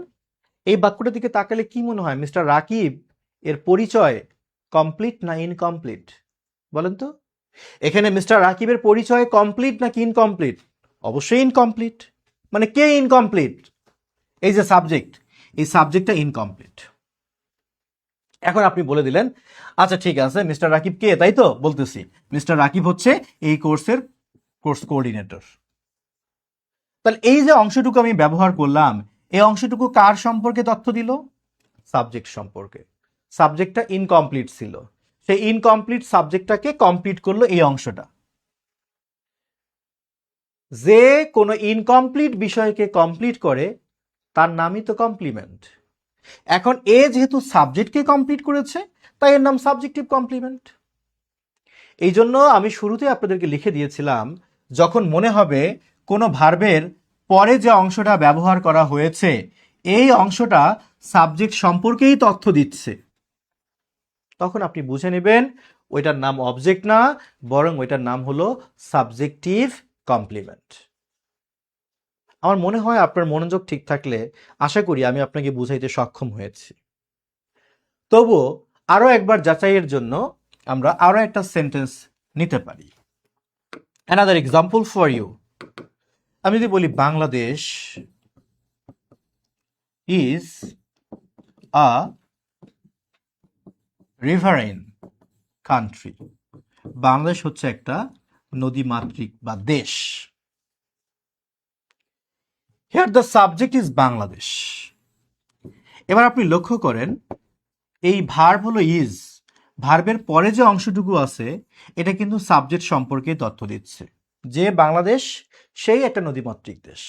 এই বাক্যটার দিকে তাকালে কি মনে হয় মিস্টার রাকিব এর পরিচয় কমপ্লিট না ইনকমপ্লিট? বলেন তো, এখানে মিস্টার রাকিবের পরিচয় কমপ্লিট নাকি ইনকমপ্লিট? অবশ্যই ইনকমপ্লিট। মানে কে ইনকমপ্লিট? এই যে সাবজেক্ট, এই সাবজেক্টটা ইনকমপ্লিট। এখন আপনি বলে দিলেন আচ্ছা ঠিক আছে, মিস্টার রাকিব কে? তাই তো বলতেছি, মিস্টার রাকিব হচ্ছে এই কোর্সের কোর্স কোঅর্ডিনেটর। তাহলে এই যে অংশটুকু আমি ব্যবহার করলাম, এই অংশটুকু কার সম্পর্কে তথ্য দিল? সাবজেক্ট সম্পর্কে। সাবজেক্টটা ইনকমপ্লিট ছিল, সেই ইনকমপ্লিট সাবজেক্টটাকে কমপ্লিট করলো এই অংশটা। যে কোনো ইনকমপ্লিট বিষয়কে কমপ্লিট করে তার নামই তো কমপ্লিমেন্ট। এখন এ যেহেতু সাবজেক্টকে কমপ্লিট করেছে, তাই এর নাম সাবজেক্টিভ কমপ্লিমেন্ট। এই জন্য আমি শুরুতে আপনাদেরকে লিখে দিয়েছিলাম, যখন মনে হবে কোনো ভার্বের পরে যে অংশটা ব্যবহার করা হয়েছে এই অংশটা সাবজেক্ট সম্পর্কেই তথ্য দিচ্ছে, তখন আপনি বুঝে নেবেন ওইটার নাম অবজেক্ট না, বরং ওইটার নাম হলো সাবজেক্টিভ কমপ্লিমেন্ট। আমার মনে হয় আপনার মনোযোগ ঠিক থাকলে আশা করি আমি আপনাকে বুঝাইতে সক্ষম হয়েছি। তবুও আরো একবার যাচাইয়ের জন্য আমরা আরো একটা সেন্টেন্স নিতে পারি। Another example for you. আমি যদি বলি Bangladesh is a riverine country. Bangladesh হচ্ছে একটা নদীমাতৃক বা দেশ। Here the subject is Bangladesh. এবার আপনি লক্ষ্য করেন এই ভার্ব হলো ইজ, ভার্বের পরে যে অংশটুকু আছে এটা কিন্তু সাবজেক্ট সম্পর্কে তথ্য দিচ্ছে, যে বাংলাদেশ সেই একটা নদীমাতৃক দেশ।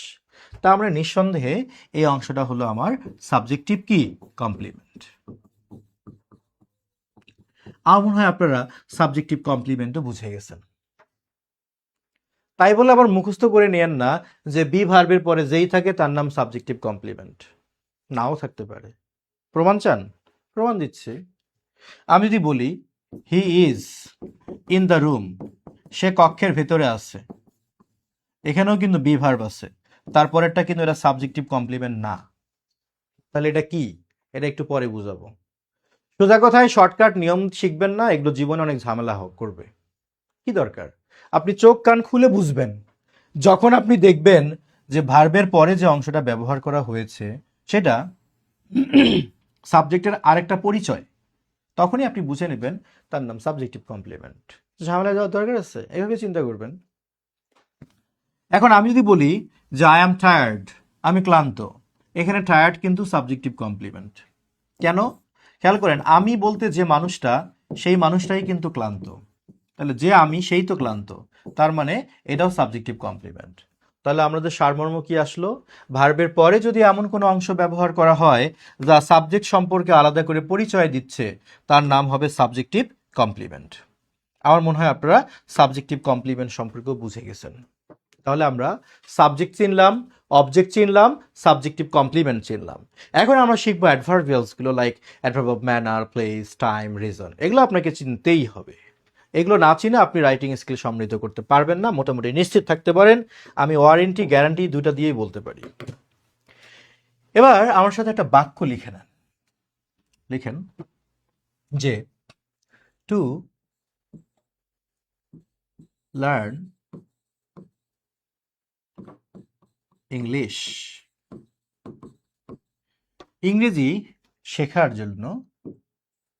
তা আমরা নিঃসন্দেহে এই অংশটা হলো আমার সাবজেক্টিভ কি কমপ্লিমেন্ট। আমার মনে হয় আপনারা সাবজেক্টিভ কমপ্লিমেন্টও বুঝে গেছেন। তাই বলে আবার মুখস্থ করে নেন না যে বি ভার্বের পরে যেই থাকে তার নাম সাবজেক্টিভ কমপ্লিমেন্ট। নাও থাকতে পারে। প্রমাণ চান? প্রমাণ দিচ্ছি। আমি যদি বলি he is in the room, সে কক্ষের ভেতরে আছে, এখানেও কিন্তু বি ভার্ব আছে, তারপরেরটা কিন্তু এটা সাবজেক্টিভ কমপ্লিমেন্ট না। তাহলে এটা কি? এটা একটু পরে বুঝাবো। সোজা কথায় শর্টকাট নিয়ম শিখবেন না, এগুলো জীবনে অনেক ঝামেলা করবে। কি দরকার? আপনি চোখ কান খুলে বুঝবেন। যখন আপনি দেখবেন যে ভার্বের পরে যে অংশটা ব্যবহার করা হয়েছে সেটা সাবজেক্টের আরেকটা পরিচয়, তখনই আপনি বুঝে নেবেন তার নাম সাবজেক্টিভ কমপ্লিমেন্ট। ঝামেলা যাওয়ার দরকার আছে? এভাবে চিন্তা করবেন। এখন আমি যদি বলি যে আই অ্যাম টায়ার্ড, আমি ক্লান্ত, এখানে টায়ার্ড কিন্তু সাবজেক্টিভ কমপ্লিমেন্ট। কেন? খেয়াল করেন, আমি বলতে যে মানুষটা, সেই মানুষটাই কিন্তু ক্লান্ত। তাহলে যে আমি সেই তো ক্লান্ত, তার মানে এটাও সাবজেক্টিভ কমপ্লিমেন্ট। তাহলে আমাদের সারমর্ম কি আসলো? ভার্বের পরে যদি এমন কোনো অংশ ব্যবহার করা হয় যা সাবজেক্ট সম্পর্কে আলাদা করে পরিচয় দিচ্ছে, তার নাম হবে সাবজেক্টিভ কমপ্লিমেন্ট। আমার মনে হয় আপনারা সাবজেক্টিভ কমপ্লিমেন্ট সম্পর্কেও বুঝে গেছেন। তাহলে আমরা সাবজেক্ট চিনলাম, অবজেক্ট চিনলাম, সাবজেক্টিভ কমপ্লিমেন্ট চিনলাম। এখন আমরা শিখবো অ্যাডভার্বিয়ালসগুলো, like adverb of manner, place, time, reason. এগুলো আপনাকে চিনতেই হবে। এগুলো না চিনে আপনি রাইটিং স্কিল সমৃদ্ধ করতে পারবেন না, মোটামুটি নিশ্চিত থাকতে পারেন। আমি ওয়ারেন্টি গ্যারান্টি দুটা দিয়েই বলতে পারি। এবার আমার সাথে একটা বাক্য লিখে নেন। লিখেন যে টু লার্ন ইংলিশ, ইংরেজি শেখার জন্য,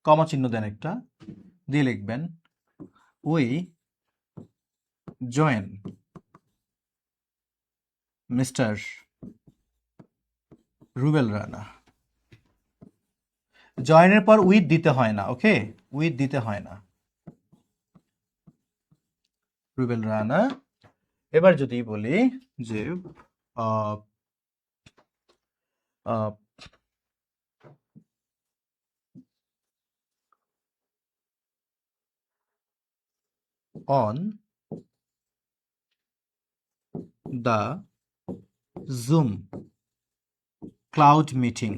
কমা চিহ্ন দেন একটা, দিয়ে লিখবেন we join Mister Rubel Rana. জয়েনের পর উইথ দিতে হয় না, ওকে? উইথ দিতে হয় না, রুবেল রানা। এবার যদি বলি যে on the Zoom cloud meeting,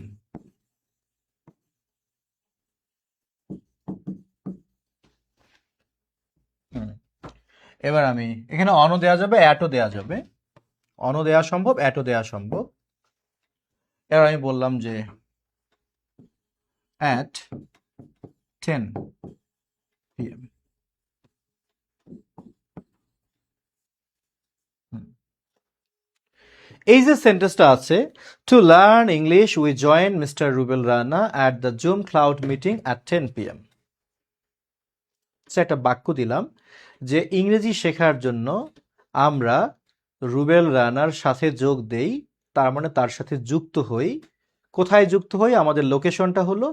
এবার আমি এখানে অনও দেওয়া যাবে, অ্যাটও দেওয়া যাবে। অনও দেওয়া সম্ভব, অ্যাটও দেওয়া সম্ভব। এবার আমি বললাম যে at 10 PM। এই যে সেন্টেন্সটা আছে, to learn English we join Mister Rubel Rana at the zoom cloud meeting at 10 PM। একটা বাক্য দিলাম যে ইংরেজি শেখার জন্য আমরা রুবেল রানার সাথে যোগ দেই, তার মানে তার সাথে যুক্ত হই। কোথায় যুক্ত হই? আমাদের লোকেশনটা হলো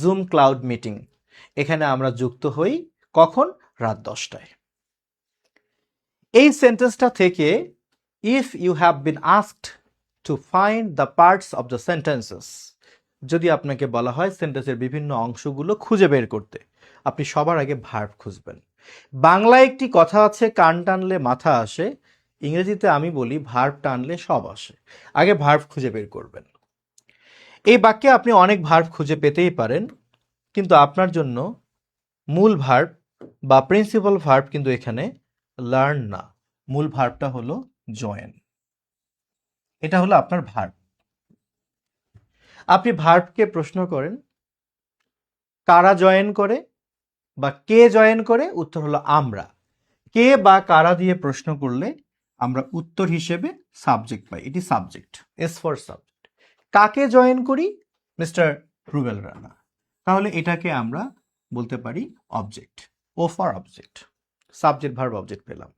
জুম ক্লাউড মিটিং। এখানে আমরা যুক্ত হই কখন? রাত 10টায়। এই সেন্টেন্সটা থেকে if you have been asked to find the parts of the sentences, যদি আপনাকে বলা হয় সেন্টেন্সের বিভিন্ন অংশগুলো খুঁজে বের করতে, আপনি সবার আগে ভার্ব খুঁজবেন। বাংলায় একটি কথা আছে, কান টানলে মাথা আসে। ইংরেজিতে আমি বলি ভার্ব টানলে সব আসে। আগে ভার্ব খুঁজে বের করবেন। এই বাক্যে আপনি অনেক ভার্ব খুঁজে পেতেই পারেন, কিন্তু আপনার জন্য মূল ভার্ব বা প্রিন্সিপাল ভার্ব কিন্তু এখানে লার্ন না, মূল ভার্বটা হলো জয়েন। এটা হলো আপনার ভার্ব। আপনি ভার্বকে প্রশ্ন করেন কারা জয়েন করে বা কে জয়েন করে, উত্তর হলো আমরা। কে বা কারা দিয়ে প্রশ্ন করলে আমরা উত্তর হিসেবে সাবজেক্ট পাই, এটি সাবজেক্ট, এস ফর সাবজেক্ট। কাকে জয়েন করি? মিস্টার রুবেল রানা। তাহলে এটাকে আমরা বলতে পারি object, O for object. Subject verb object পেলাম।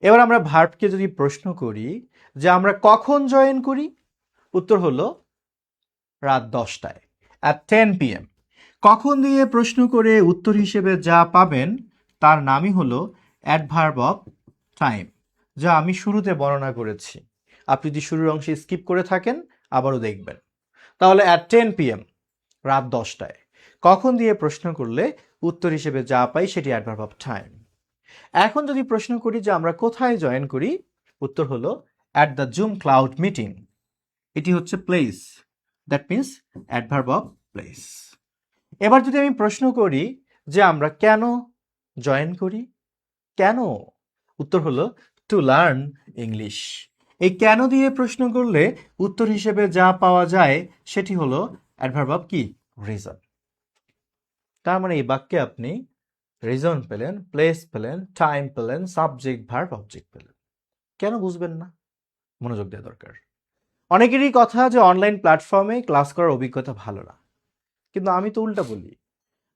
এবার আমরা ভার্বকে যদি প্রশ্ন করি যে আমরা কখন জয়েন করি, উত্তর হলো রাত 10টায়, অ্যাট 10 PM। কখন দিয়ে প্রশ্ন করে উত্তর হিসেবে যা পাবেন তার নামই হলো অ্যাডভার্ব অফ টাইম, যা আমি শুরুতে বর্ণনা করেছি। আপনি যদি শুরুর অংশে স্কিপ করে থাকেন আবারও দেখবেন। তাহলে অ্যাট 10 PM, রাত 10টায়। কখন দিয়ে প্রশ্ন করলে উত্তর হিসেবে যা পাই সেটি অ্যাডভার্ব অফ টাইম। এখন যদি প্রশ্ন করি যে আমরা কোথায় জয়েন করি, উত্তর হলো at the zoom cloud meeting. এটি হচ্ছে place, that means adverb of place. এবার যদি আমি প্রশ্ন করি যে আমরা কেন জয়েন করি, কেন, উত্তর হলো টু লার্ন ইংলিশ। এই কেন দিয়ে প্রশ্ন করলে উত্তর হিসেবে যা পাওয়া যায় সেটি হলো অ্যাডভার্ব অফ কি, রিজন। তার মানে এই বাক্যে আপনি রিজন পেলেন, প্লেস পেলেন, টাইম পেলেন, সাবজেক্ট ভার্ব অবজেক্ট পেলেন। কেন বুঝবেন না? মনোযোগ দেওয়া দরকার। অনেকেরই কথা যে অনলাইন প্ল্যাটফর্মে ক্লাস করার অভিজ্ঞতা ভালো না, কিন্তু আমি তো উল্টা বলি।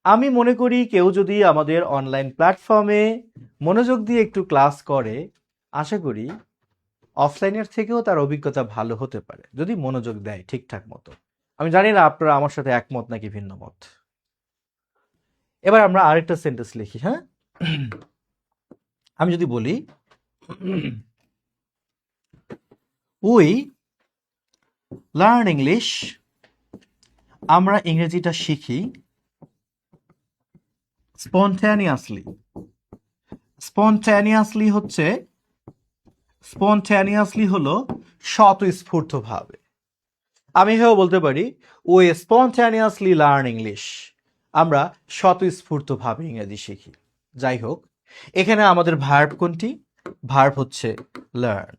আমি মনে করি কেউ যদি আমাদের অনলাইন প্ল্যাটফর্মে মনোযোগ দিয়ে একটু ক্লাস করে, আশা করি অফলাইনের থেকেও তার অভিজ্ঞতা ভালো হতে পারে, যদি মনোযোগ দেয় ঠিকঠাক মতো। আমি জানি না আপনারা আমার সাথে একমত নাকি ভিন্ন মত। এবার আমরা আরেকটা সেন্টেন্স লিখি, হ্যাঁ। আমি যদি বলি উই লার্ন ইংলিশ, আমরা ইংরেজিটা শিখি স্পন্টানিয়াসলি। স্পন্টানিয়াসলি হলো স্বতঃস্ফূর্তভাবে। আমি এভাবে বলতে পারি উই স্পন্টানিয়াসলি লার্ন ইংলিশ, আমরা স্বতঃস্ফূর্তভাবে ইংরেজি শিখি। যাই হোক, এখানে আমাদের ভার্ব কোনটি? ভার্ব হচ্ছে লার্ন।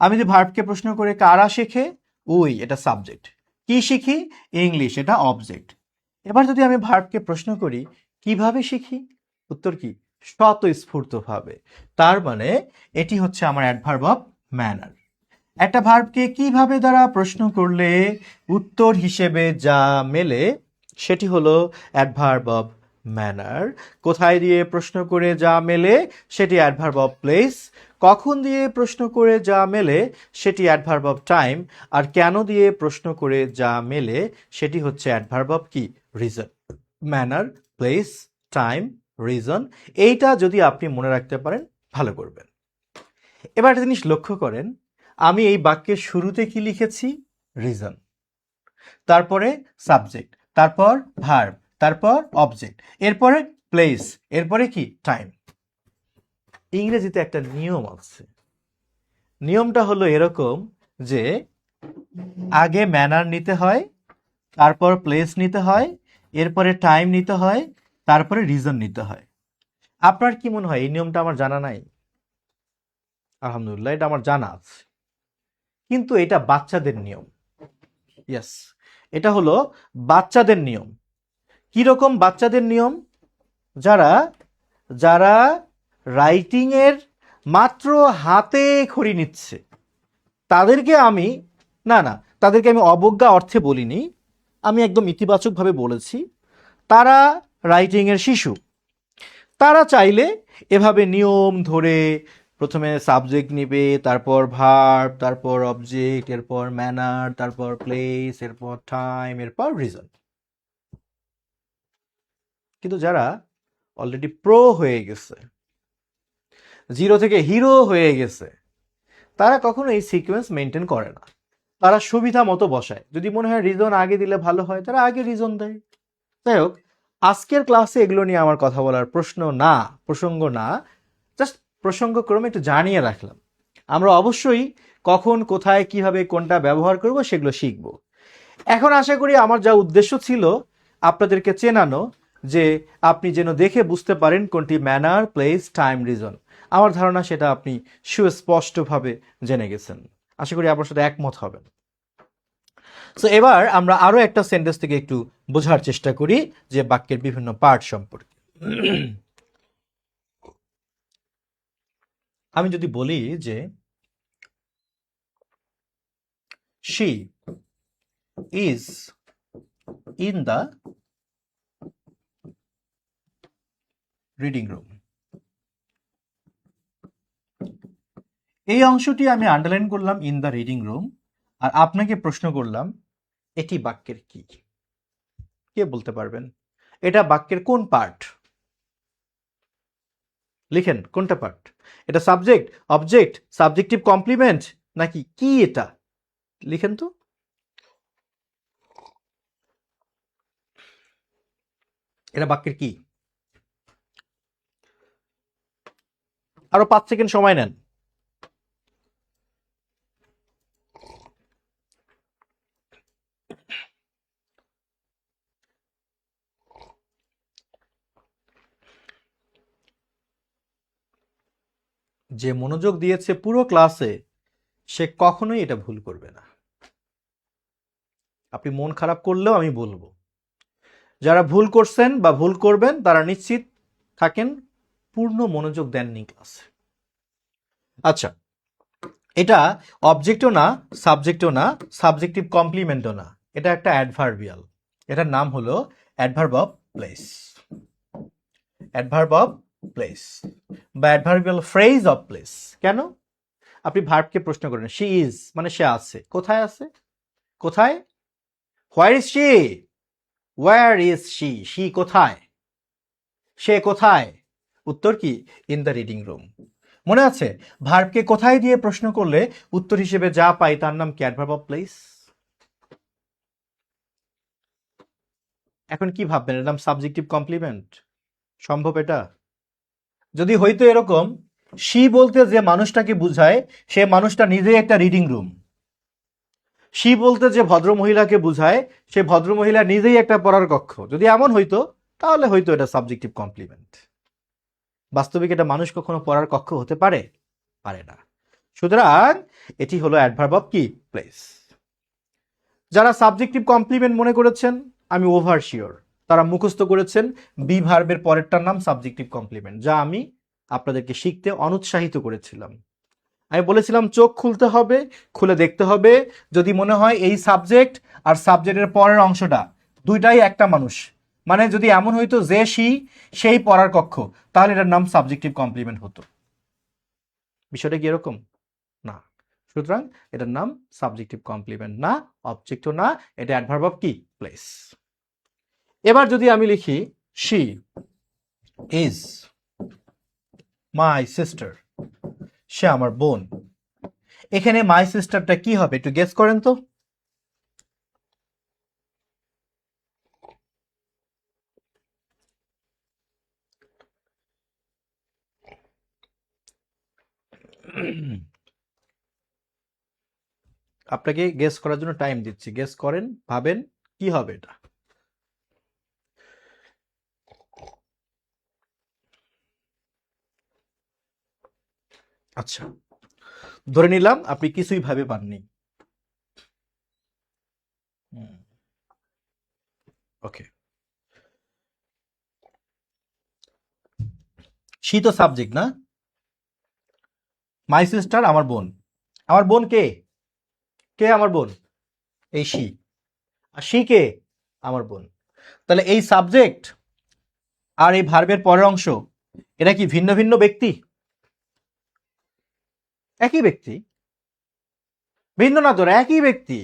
আমি যদি ভার্বকে প্রশ্ন করে কারা শেখে, উই এটা সাবজেক্ট, কি শিখি, ইংলিশ এটা অবজেক্ট। এবার যদি আমি ভার্বকে প্রশ্ন করি কিভাবে শিখি, উত্তর কি, স্বতঃস্ফূর্তভাবে। তার মানে এটি হচ্ছে আমার অ্যাডভার্ব অফ ম্যানার। একটা ভার্বকে কিভাবে দ্বারা প্রশ্ন করলে উত্তর হিসেবে যা মেলে সেটি হলো অ্যাডভার্ব অফ ম্যানার। কোথায় দিয়ে প্রশ্ন করে যা মেলে সেটি অ্যাডভার্ব অফ প্লেস। কখন দিয়ে প্রশ্ন করে যা মেলে সেটি অ্যাডভার্ব অফ টাইম। আর কেন দিয়ে প্রশ্ন করে যা মেলে সেটি হচ্ছে অ্যাডভার্ব অফ কি, reason. Manner, place, time, reason, এইটা যদি আপনি মনে রাখতে পারেন ভালো করবেন। এবার একটা জিনিস লক্ষ্য করেন, আমি এই বাক্যের শুরুতে কি লিখেছি, রিজন, তারপরে সাবজেক্ট, তারপর ভার্ব, তারপর অবজেক্ট, এরপরে প্লেস, এরপরে কি, টাইম। ইংরেজিতে একটা নিয়ম আছে। নিয়মটা হলো এরকম যে আগে ম্যানার নিতে হয়, তারপর প্লেস নিতে হয়, এরপরে টাইম নিতে হয়, তারপরে রিজন নিতে হয়। আপনার কি মনে হয় এই নিয়মটা আমার জানা নাই? আলহামদুলিল্লাহ, এটা আমার জানা আছে, কিন্তু এটা বাচ্চাদের নিয়ম। ইয়েস, এটা হলো বাচ্চাদের নিয়ম। কিরকম বাচ্চাদের নিয়ম? যারা যারা রাইটিং এর মাত্র হাতে খড়ি নিচ্ছে তাদেরকে আমি, না না, তাদেরকে আমি অবজ্ঞা অর্থে বলিনি, আমি একদম ইতিবাচকভাবে বলেছি। তারা রাইটিং এর শিশু। তারা চাইলে এভাবে নিয়ম ধরে প্রথমে সাবজেক্ট নিবে, তারপর ভার্ব, তারপর অবজেক্ট, এরপর ম্যানার, তারপর প্লেস, এরপর টাইম, এরপর রিজন। কিন্তু যারা অলরেডি প্রো হয়ে গেছে, জিরো থেকে হিরো হয়ে গেছে, তারা কখনো এই সিকোয়েন্স মেনটেন করে না। তারা সুবিধা মতো বসায়, যদি মনে হয় রিজন আগে দিলে ভালো হয় তারা আগে রিজন দেয়। যাই হোক, আজকের ক্লাসে এগুলো নিয়ে আমার কথা বলার প্রসঙ্গ না, জাস্ট প্রসঙ্গক্রমে একটু জানিয়ে রাখলাম। আমরা অবশ্যই কখন, কোথায়, কিভাবে কোনটা ব্যবহার করব সেগুলো শিখব। এখন আশা করি আমার যা উদ্দেশ্য ছিল আপনাদেরকে চেনানো, যে আপনি যেন দেখে বুঝতে পারেন কোনটি ম্যানার, প্লেস, টাইম, রিজন। আমার ধারণা সেটা আপনি সুস্পষ্টভাবে জেনে গেছেন। আশা করি আপনার সাথে একমত হবেন। সো এবার আমরা আরো একটা সেন্টেন্স থেকে একটু বোঝার চেষ্টা করি যে বাক্যের বিভিন্ন পার্ট সম্পর্কে। আমি যদি বলি যে she is in the reading room, এই অংশটি আমি আন্ডারলাইন করলাম, ইন দ্য রিডিং রুম, আর আপনাকে প্রশ্ন করলাম এটি বাক্যের কি? কে বলতে পারবেন এটা বাক্যের কোন পার্ট? লিখেন কোনটা পার্ট। এটা সাবজেক্ট, অবজেক্ট, সাবজেক্টিভ কমপ্লিমেন্ট, নাকি কি এটা? লিখেন তো। এটা বাক্যের কি? আরো 5 সেকেন্ড সময় নেন। যে মনোযোগ দিয়েছে পুরো ক্লাসে সে কখনোই এটা ভুল করবে না। আপনি মন খারাপ করলেও আমি বলবো, যারা ভুল করছেন বা ভুল করবেন তারা নিশ্চিত থাকেন পূর্ণ মনোযোগ দেননি ক্লাসে। আচ্ছা, এটা অবজেক্টও না, সাবজেক্টও না, সাবজেক্টিভ কমপ্লিমেন্টও না, এটা একটা অ্যাডভার্বিয়াল। এটার নাম হলো adverb of place, adverb of place বা অ্যাডভার্বিয়াল ফ্রেজ অফ প্লেস। কেন? আপনি ভার্বকে প্রশ্ন করেন, শি ইজ মানে সে আছে, কোথায় আছে? কোথায়? Where is she? Where is she? She কোথায়? সে কোথায়? উত্তর কি? In the reading room. মনে আছে, ভার্বকে কোথায় দিয়ে প্রশ্ন করলে উত্তর হিসেবে যা পাই তার নাম কি? Adverb of place. এখন কি ভাববেন, এর নাম সাবজেক্টিভ কমপ্লিমেন্ট? সম্ভব এটা? যদি হইতো এরকম, শি বলতে যে মানুষটাকে বুঝায় সে মানুষটা নিজেই একটা রিডিং রুম, শি বলতে যে ভদ্র মহিলাকে বুঝায় সে ভদ্র মহিলা নিজেই একটা পড়ার কক্ষ, যদি এমন হইতো তাহলে হয়তো এটা সাবজেক্টিভ কমপ্লিমেন্ট। বাস্তবিক এটা মানুষ কখনো পড়ার কক্ষ হতে পারে? পারে না। সুতরাং এটি হলো অ্যাডভার্ব অফ কি? প্লেস। যারা সাবজেক্টিভ কমপ্লিমেন্ট মনে করেছেন আমি ওভার শিওর, তারা মুখস্থ করেছেন বি ভার্বের পরেরটার নাম সাবজেক্টিভ কমপ্লিমেন্ট, যা আমি আপনাদেরকে শিখতে অনুৎসাহিত করেছিলাম। আমি বলেছিলাম চোখ খুলতে হবে, খুলে দেখতে হবে, যদি মনে হয় এই সাবজেক্ট আর সাবজেক্টের পরের অংশটা দুইটাই একটা মানুষ, মানে যদি এমন হইতো যে সেই পড়ার কক্ষ, তাহলে এটার নাম সাবজেক্টিভ কমপ্লিমেন্ট হতো। বিষয়টা কি এরকম? না। সুতরাং এটার নাম সাবজেক্টিভ কমপ্লিমেন্ট না, অবজেক্টও না, এটা অ্যাডভার্ব অফ কি? প্লেস। এবার যদি আমি লিখি শি ইজ মাই সিস্টার, সে আমার বোন, এখানে মাই সিস্টারটা কি হবে একটু গেস করেন তো? আপনাকে গেস করার জন্য টাইম দিচ্ছি, গেস করেন, ভাবেন কি হবে এটা। আচ্ছা, ধরে নিলাম আপনি কিছুই ভাবে পাননি। ওকে, শি তো সাবজেক্ট না? মাই সিস্টার আমার বোন, আমার বোন কে? কে আমার বোন? এই শি। আর শি কে? আমার বোন। তাহলে এই সাবজেক্ট আর এই ভার্বের পরের অংশ এটা কি ভিন্ন ভিন্ন ব্যক্তি? একই ব্যক্তি? ভিন্ন না তো, একই ব্যক্তি।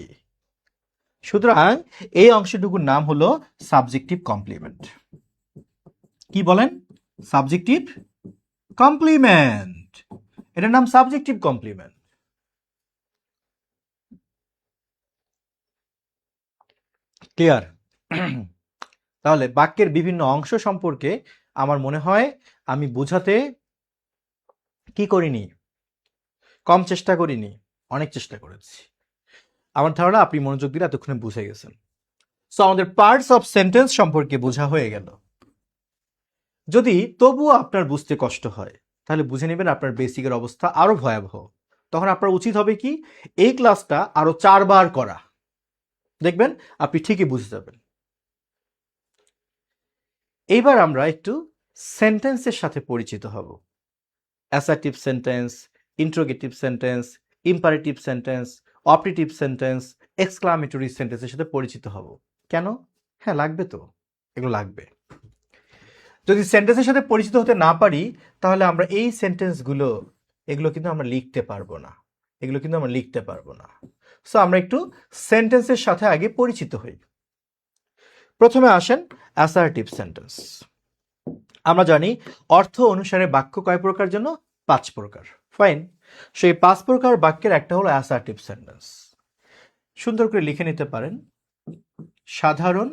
সুতরাং এই অংশটুকুর নাম হলো সাবজেক্টিভ কমপ্লিমেন্ট। কি বলেন? সাবজেক্টিভ কমপ্লিমেন্ট, এটার নাম সাবজেক্টিভ কমপ্লিমেন্ট। ক্লিয়ার? তাহলে বাক্যের বিভিন্ন অংশ সম্পর্কে আমার মনে হয় আমি বোঝাতে কি করিনি, কম চেষ্টা করিনি, অনেক চেষ্টা করেছি। আমার ধারণা আপনি মনোযোগ দিলে এতক্ষণে বুঝে গেছেন। সো আমাদের পার্টস অফ সেন্টেন্স সম্পর্কে বোঝা হয়ে গেল। যদি তবুও আপনার বুঝতে কষ্ট হয় তাহলে বুঝে নেবেন আপনার বেসিকের অবস্থা আরো ভয়াবহ। তখন আপনার উচিত হবে কি, এই ক্লাসটা আরো 4 বার করা, দেখবেন আপনি ঠিকই বুঝে যাবেন। এইবার আমরা একটু সেন্টেন্সের সাথে পরিচিত হব। Assertive sentence, interrogative sentence, imperative sentence, operative sentence, exclamatory সেন্টেন্সের সাথে পরিচিত হব। কেন? হ্যাঁ, লাগবে তো, এগুলো লাগবে। যদি সেন্টেন্সের সাথে পরিচিত হতে না পারি তাহলে আমরা এই সেন্টেন্সগুলো এগুলো কিন্তু আমরা লিখতে পারবো না, এগুলো কিন্তু আমরা লিখতে পারবো না। সো আমরা একটু সেন্টেন্সের সাথে আগে পরিচিত হই। প্রথমে আসেন অ্যাসার্টিভ সেন্টেন্স। আমরা জানি অর্থ অনুসারে বাক্য কয় প্রকার জন্য? 5 প্রকার। ফাইন। সেই 5 প্রকার বাক্যের একটা হলো অ্যাসার্টিভ সেন্টেন্স। সুন্দর করে লিখে নিতে পারেন, সাধারণ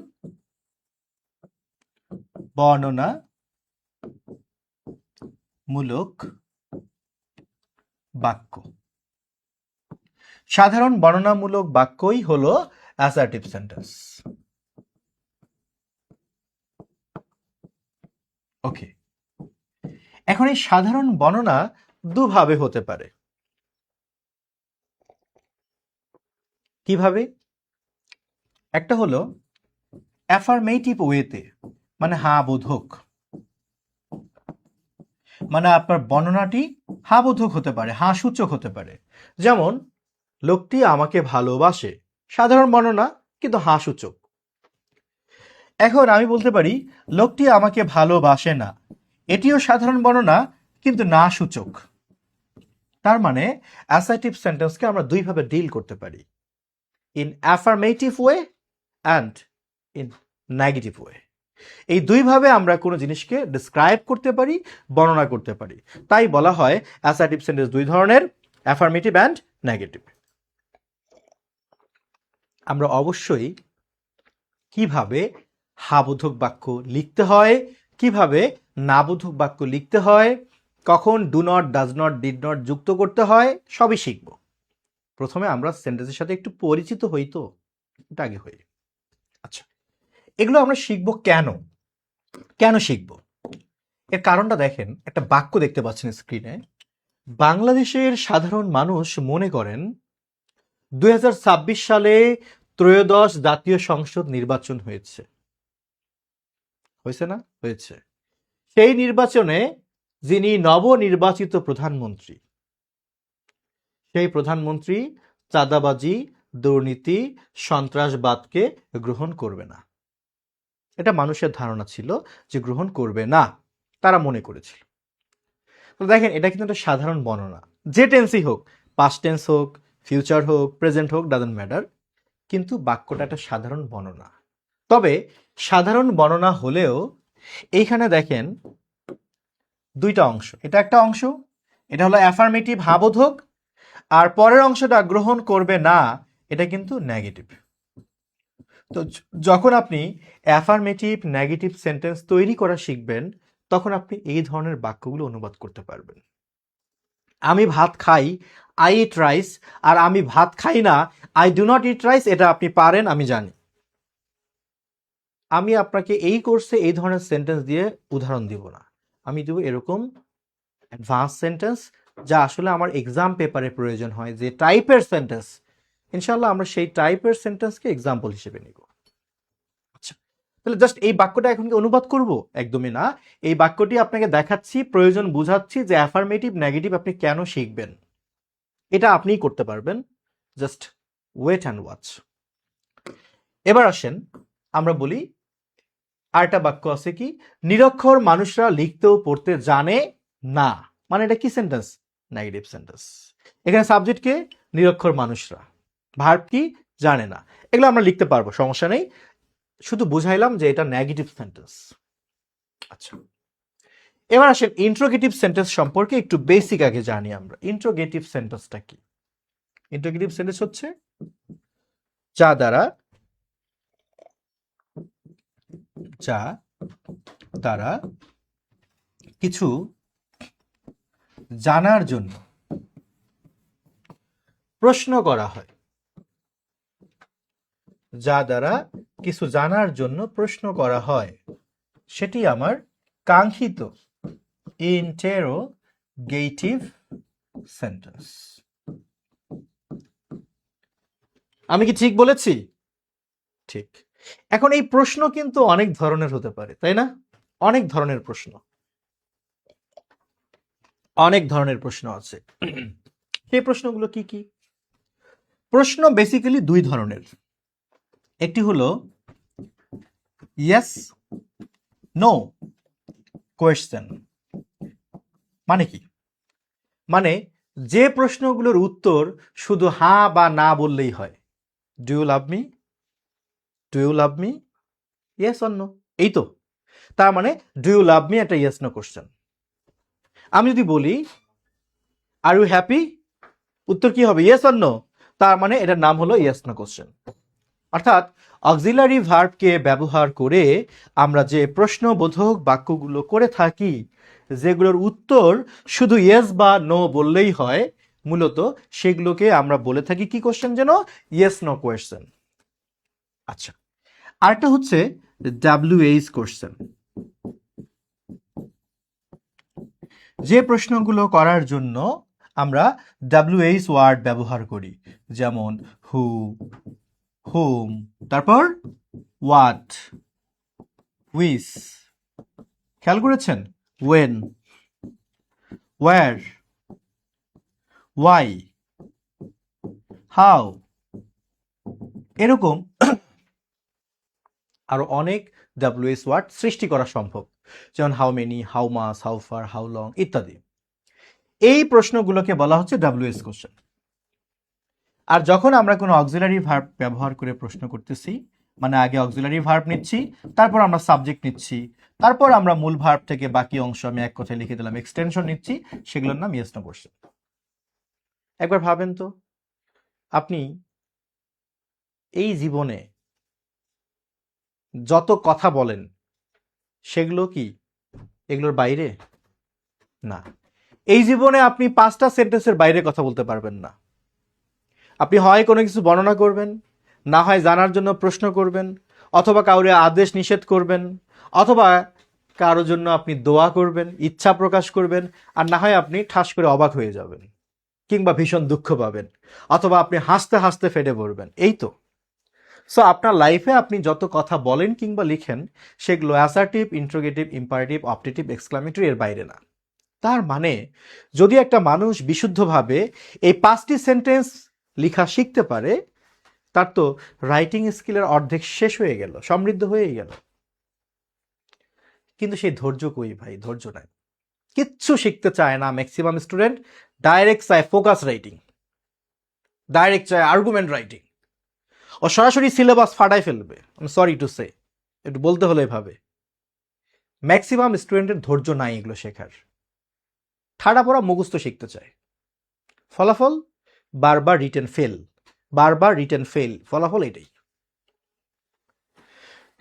বর্ণনা মূলক বাক্য। সাধারণ বর্ণনামূলক বাক্যই হলো অ্যাসার্টিভ সেন্টেন্স। ওকে, এখন এই সাধারণ বর্ণনা দুভাবে হতে পারে। কিভাবে? একটা হলো অ্যাফার্মেটিভ ওয়েতে, মানে হ্যাঁ বোধক, মানে আপনার বর্ণনাটি হ্যাঁ বোধক হতে পারে, হ্যাঁ সূচক হতে পারে। যেমন লোকটি আমাকে ভালোবাসে, সাধারণ বর্ণনা কিন্তু হ্যাঁ সূচক। এখন আমি বলতে পারি লোকটি আমাকে ভালোবাসে না, এটিও সাধারণ বর্ণনা কিন্তু না সূচক। তার মানে অ্যাসার্টিভ সেন্টেন্সকে আমরা দুইভাবে ডিল করতে পারি, in affirmative way and in negative way. এই দুইভাবে আমরা কোনো জিনিসকে ডিসক্রাইব করতে পারি, বর্ণনা করতে পারি। তাই বলা হয় অ্যাসার্টিভ সেন্টেন্স দুই ধরনের, অ্যাফার্মেটিভ অ্যান্ড নেগেটিভ। আমরা অবশ্যই কিভাবে হাবোধক বাক্য লিখতে হয়, কিভাবে নাবোধক বাক্য লিখতে হয়, কখন do not, does not, did not যুক্ত করতে হয়, সবই শিখব। প্রথমে আমরা সেন্টেন্সের সাথে একটু পরিচিত হই, তো এটা আগে হই। আচ্ছা, এগুলো আমরা শিখব কেন? কেন শিখব? এর কারণটা দেখেন, একটা বাক্য দেখতে পাচ্ছেন স্ক্রিনে। বাংলাদেশের সাধারণ মানুষ মনে করেন 2026 সালে ত্রয়োদশ জাতীয় সংসদ নির্বাচন হয়েছে। হয়েছে না? হয়েছে। সেই নির্বাচনে যিনি নবনির্বাচিত প্রধানমন্ত্রী, সেই প্রধানমন্ত্রী চাঁদাবাজি, দুর্নীতি, সন্ত্রাসবাদকে গ্রহণ করবে না। এটা মানুষের ধারণা ছিল যে গ্রহণ করবে না, তারা মনে করেছিল। তো দেখেন, এটা কিন্তু একটা সাধারণ বর্ণনা, যে টেন্সই হোক, পাস্ট টেন্স হোক, ফিউচার হোক, প্রেজেন্ট হোক, ডাজন্ট ম্যাটার, কিন্তু বাক্যটা একটা সাধারণ বর্ণনা। তবে সাধারণ বর্ণনা হলেও এইখানে দেখেন দুইটা অংশ, এটা একটা অংশ, এটা হলো অ্যাফার্মেটিভ হাবোধক, আর পরের অংশটা গ্রহণ করবে না, এটা কিন্তু নেগেটিভ। তো যখন আপনি অ্যাফার্মেটিভ নেগেটিভ সেন্টেন্স তৈরি করা শিখবেন, তখন আপনি এই ধরনের বাক্যগুলো অনুবাদ করতে পারবেন। আমি ভাত খাই, আই ইট রাইস, আর আমি ভাত খাই না, I do not eat rice, এটা আপনি পারেন, আমি জানি। আমি আপনাকে এই কোর্সে এই ধরনের সেন্টেন্স দিয়ে উদাহরণ দিব না, আমি দেব এরকম অ্যাডভান্স সেন্টেন্স, যা আসলে আমার এক্সাম পেপারে প্রয়োজন হয়, যে টাইপের সেন্টেন্স, ইনশাল্লাহ আমরা সেই টাইপের সেন্টেন্সকে এক্সাম্পল হিসেবে নিব। আচ্ছা, তাহলে জাস্ট এই বাক্যটা এখন কি অনুবাদ করব? একদমই না। এই বাক্যটি আপনাকে দেখাচ্ছি, প্রয়োজন বুঝাচ্ছি যে অ্যাফার্মেটিভ নেগেটিভ আপনি কেন শিখবেন, এটা আপনিই করতে পারবেন। Just wait and watch. এবার আসেন আমরা বলি, আরেকটা বাক্য আছে কি, নিরক্ষর মানুষরা লিখতেও পড়তে জানে না, মানে এটা কি সেন্টেন্স? Negative sentence. এখানে সাবজেক্ট কে? নিরক্ষর মানুষরা। ভার্ব কি? জানে না। এগুলো আমরা লিখতে পারবো, সমস্যা নেই, শুধু বুঝাইলাম যে এটা নেগেটিভ সেন্টেন্স। আচ্ছা, এবার আসেন ইন্ট্রোগেটিভ সেন্টেন্স সম্পর্কে একটু বেসিক আগে জানি আমরা। ইন্ট্রোগেটিভ সেন্টেন্সটা কি? ইন্ট্রোগেটিভ সেন্টেন্স হচ্ছে যা দ্বারা কিছু জানার জন্য প্রশ্ন করা হয়, যা দ্বারা কিছু জানার জন্য প্রশ্ন করা হয়, সেটি আমার কাঙ্ক্ষিত ইন্টারোগেটিভ সেন্টেন্স। আমি কি ঠিক বলেছি? ঠিক। এখন এই প্রশ্ন কিন্তু অনেক ধরনের হতে পারে, তাই না? অনেক ধরনের প্রশ্ন, অনেক ধরনের প্রশ্ন আছে। সেই প্রশ্নগুলো কি কি? প্রশ্ন বেসিক্যালি দুই ধরনের। একটি হলো ইয়েস নো কোয়েশ্চেন। মানে কি? মানে যে প্রশ্নগুলোর উত্তর শুধু হ্যাঁ বা না বললেই হয়। Do you love me? Do you love me? Yes or no, এই তো। তার মানে ডু ইউ লাভ মি একটা ইয়েস নো কোশ্চেন। আমি যদি বলি আর ইউ হ্যাপি, উত্তর কি হবে? Yes or no. তার মানে এটার নাম হলো ইয়েস নো কোশ্চেন। অর্থাৎ অক্সিলারি ভার্বকে ব্যবহার করে আমরা যে প্রশ্নবোধক বাক্যগুলো করে থাকি, যেগুলোর উত্তর শুধু ইয়েস বা নো বললেই হয়, মূলত সেগুলোকে আমরা বলে থাকি কি কোশ্চেন যেন? Yes no question. আচ্ছা, আরেকটা হচ্ছে WH কোশ্চেন। যে প্রশ্নগুলো করার জন্য আমরা ডাব্লিউএইচ ওয়ার্ড ব্যবহার করি, যেমন হু, হুম, তারপর হোয়াট, হুইচ, খেয়াল করেছেন, ওয়েন, ওয়্যার, ওয়াই, হাউ, এরকম আরো অনেক ডাব্লিউএইচ ওয়ার্ড সৃষ্টি করা সম্ভব, যেমন how many, how much, how far, how long ইত্যাদি। এই প্রশ্নগুলোকে বলা হচ্ছে ডাব্লিউএইচ কোশ্চেন। আর যখন আমরা কোনো অক্সিলারি ভার্ব ব্যবহার করে প্রশ্ন করতেছি, মানে আগে অক্সিলারি ভার্ব নিচ্ছি, তারপর আমরা সাবজেক্ট নিচ্ছি, তারপর আমরা মূল ভার্ব থেকে বাকি অংশ আমি এক কথায় লিখে দিলাম এক্সটেনশন নিচ্ছি, সেগুলোর নাম ইয়েস নো কোশ্চেন। একবার ভাবেন তো, আপনি এই জীবনে যত কথা বলেন সেগুলো কি এগুলোর বাইরে? না। এই জীবনে আপনি 5টা সেন্টেন্সের বাইরে কথা বলতে পারবেন না। আপনি হয় কোনো কিছু বর্ণনা করবেন, না হয় জানার জন্য প্রশ্ন করবেন, অথবা কাউরে আদেশ নিষেধ করবেন, অথবা কারোর জন্য আপনি দোয়া করবেন, ইচ্ছা প্রকাশ করবেন, আর না হয় আপনি ঠাস করে অবাক হয়ে যাবেন, কিংবা ভীষণ দুঃখ পাবেন, অথবা আপনি হাসতে হাসতে ফেটে পড়বেন। এই তো। সো আপনার লাইফে আপনি যত কথা বলেন কিংবা লিখেন সেগুলো assertive, interrogative, imperative, optative, exclamatory এর বাইরে না। তার মানে যদি একটা মানুষ বিশুদ্ধভাবে এই 5টি সেন্টেন্স লেখা শিখতে পারে, তার তো রাইটিং স্কিলের অর্ধেক শেষ হয়ে গেল, সমৃদ্ধ হয়ে গেল। কিন্তু সেই ধৈর্য কই ভাই? ধৈর্য নাই, কিচ্ছু শিখতে চায় না ম্যাক্সিমাম স্টুডেন্ট। ডাইরেক্ট চায় ফোকাস রাইটিং, ডাইরেক্ট চায় আর্গুমেন্ট রাইটিং, ও সরাসরি সিলেবাস ফাটাই ফেলবে। সরি টু সে, একটু বলতে হলো এভাবে। ম্যাক্সিমাম স্টুডেন্টের ধৈর্য নাই এগুলো শেখার, ঠাড়া পড়া মুখস্থ শিখতে চায়। ফলাফল বারবার রিটেন ফেল, বারবার রিটেন ফেল, ফলাফল এটাই।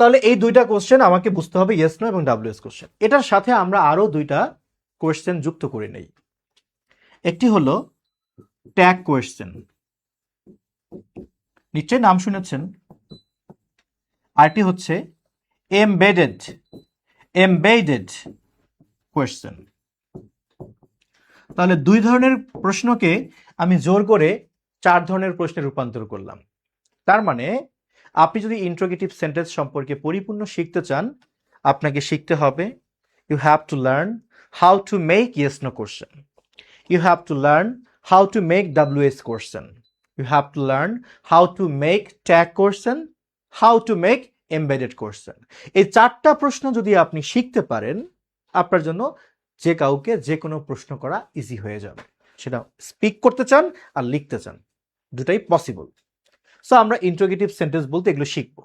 তাহলে এই দুইটা কোশ্চেন আমাকে বুঝতে হবে, ইয়েস নো এবং ডাব্লিউএস কোশ্চেন। এটার সাথে আমরা আরো দুইটা কোশ্চেন যুক্ত করে নেই। একটি হলো ট্যাগ কোশ্চেন, নিশ্চয়ই নাম শুনেছেন। আরটি হচ্ছে এমবেডেড, এমবেডেড কোশ্চেন। তাহলে 2 ধরনের প্রশ্নকে আমি জোর করে 4 ধরনের প্রশ্নে রূপান্তর করলাম। তার মানে আপনি যদি ইন্ট্রোগেটিভ সেন্টেন্স সম্পর্কে পরিপূর্ণ শিখতে চান, আপনাকে শিখতে হবে you have to learn how to make yes no question, you have to learn how to make WH question, you have to learn how to make tag question, how to make embedded question. এই 4টা প্রশ্ন যদি আপনি শিখতে পারেন, আপনার জন্য যে কাউকে যে কোনো প্রশ্ন করা ইজি হয়ে যাবে, সেটা স্পিক করতে চান আর লিখতে চান, দুটাই পসিবল। সো আমরা ইন্ট্রোগেটিভ সেন্টেন্স বলতে এগুলো শিখবো।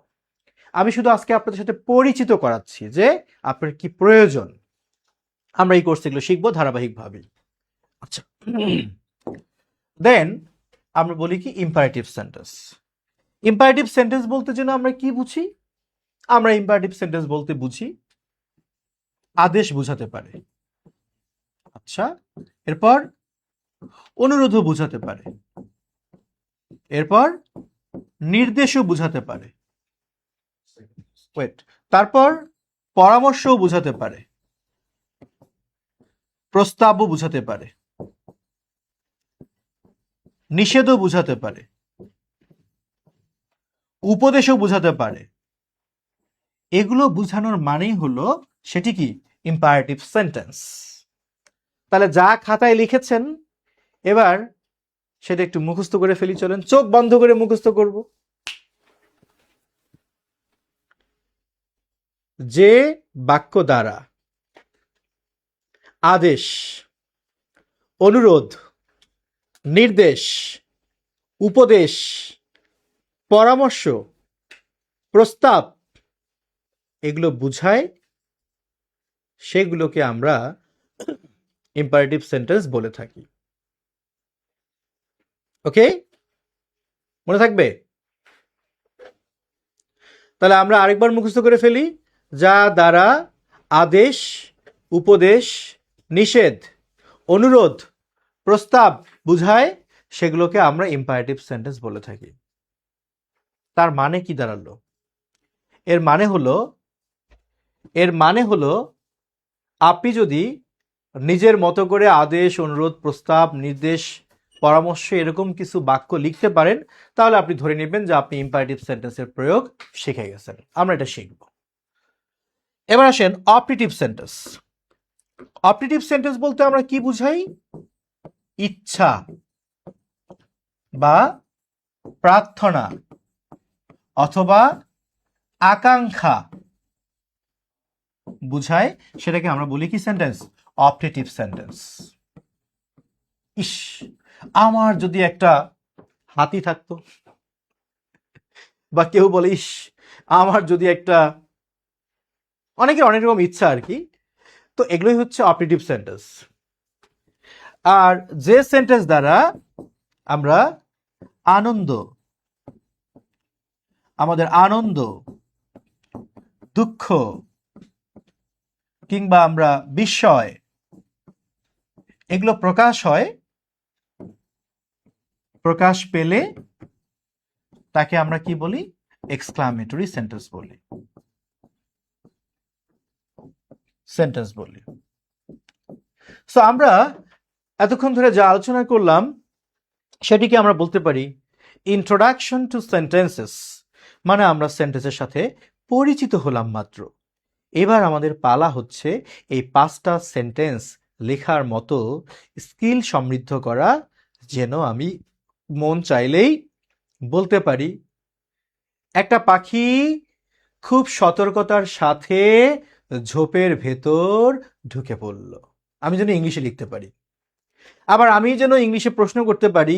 আমি শুধু আজকে আপনাদের সাথে পরিচিত করাচ্ছি যে আপনার কি প্রয়োজন। আমরা এই কোর্সে এগুলো শিখবো ধারাবাহিকভাবে। আচ্ছা, দেন আমরা বলি কি ইম্পারেটিভ সেন্টেন্স। ইম্পারেটিভ সেন্টেন্স বলতে যেন আমরা কি বুঝি? আমরা ইম্পারেটিভ সেন্টেন্স বলতে বুঝি আদেশ বোঝাতে পারে, আচ্ছা, এরপর অনুরোধও বোঝাতে পারে, এরপর নির্দেশও বোঝাতে পারে, তারপর পরামর্শও বোঝাতে পারে, প্রস্তাবও বোঝাতে পারে, নিষেধও বোঝাতে পারে, উপদেশও বোঝাতে পারে। এগুলো বোঝানোর মানেই হলো সেটি কি ইম্পারেটিভ সেন্টেন্স। তাহলে যা খাতায় লিখেছেন এবার সেটা একটু মুখস্থ করে ফেলি, চলেন চোখ বন্ধ করে মুখস্থ করব। যে বাক্য দ্বারা আদেশ, অনুরোধ, নির্দেশ, উপদেশ, পরামর্শ, প্রস্তাব এগুলো বুঝায়, সেগুলোকে আমরা ইম্পারেটিভ সেন্টেন্স বলে থাকি। ওকে, মনে থাকবে? তাহলে আমরা আরেকবার মুখস্থ করে ফেলি। যা দ্বারা আদেশ, উপদেশ, নিষেধ, অনুরোধ, প্রস্তাব বুঝায় সেগুলোকে আমরা ইম্পারেটিভ সেন্টেন্স বলে থাকি। তার মানে কি দাঁড়ালো? এর মানে হলো আপনি যদি নিজের মতো করে আদেশ, অনুরোধ, প্রস্তাব, নির্দেশ, পরামর্শ এরকম কিছু বাক্য লিখতে পারেন, তাহলে আপনি ধরে নেবেন যে আপনি ইম্পারেটিভ সেন্টেন্সের প্রয়োগ শিখে গেছেন। আমরা এটা শিখব। এবার আসেন অপটেটিভ সেন্টেন্স। অপটেটিভ সেন্টেন্স বলতে আমরা কি বুঝাই? ইচ্ছা বা প্রার্থনা অথবা আকাঙ্ক্ষা বুঝায়, সেটাকে আমরা বলি কি সেন্টেন্স? Optative sentence. ইস, আমার যদি একটা হাতি থাকতো, বা কেউ বলে ইস আমার যদি একটা, অনেকের অনেক রকম ইচ্ছা আর কি। তো এগুলোই হচ্ছে অপটেটিভ সেন্টেন্স। আর যে সেন্টেন্স দ্বারা আমরা আনন্দ, আমাদের আনন্দ, দুঃখ কিংবা আমরা বিস্ময় এগুলো প্রকাশ হয়, প্রকাশ পেলে তাকে আমরা কি বলি? এক্সক্লামেটরি সেন্টেন্স বলি, সেন্টেন্স বলি। সো আমরা এতক্ষণ ধরে যা আলোচনা করলাম সেটিকে আমরা বলতে পারি ইন্ট্রোডাকশন টু সেন্টেন্সেস, মানে আমরা সেন্টেন্সের সাথে পরিচিত হলাম মাত্র। এবার আমাদের পালা হচ্ছে এই 5টা সেন্টেন্স লেখার মতো স্কিল সমৃদ্ধ করা, যেন আমি মন চাইলেই বলতে পারি একটা পাখি খুব সতর্কতার সাথে ঝোপের ভেতর ঢুকে পড়ল। আমি যেন ইংলিশে লিখতে পারি। আবার আমি যেন ইংলিশে প্রশ্ন করতে পারি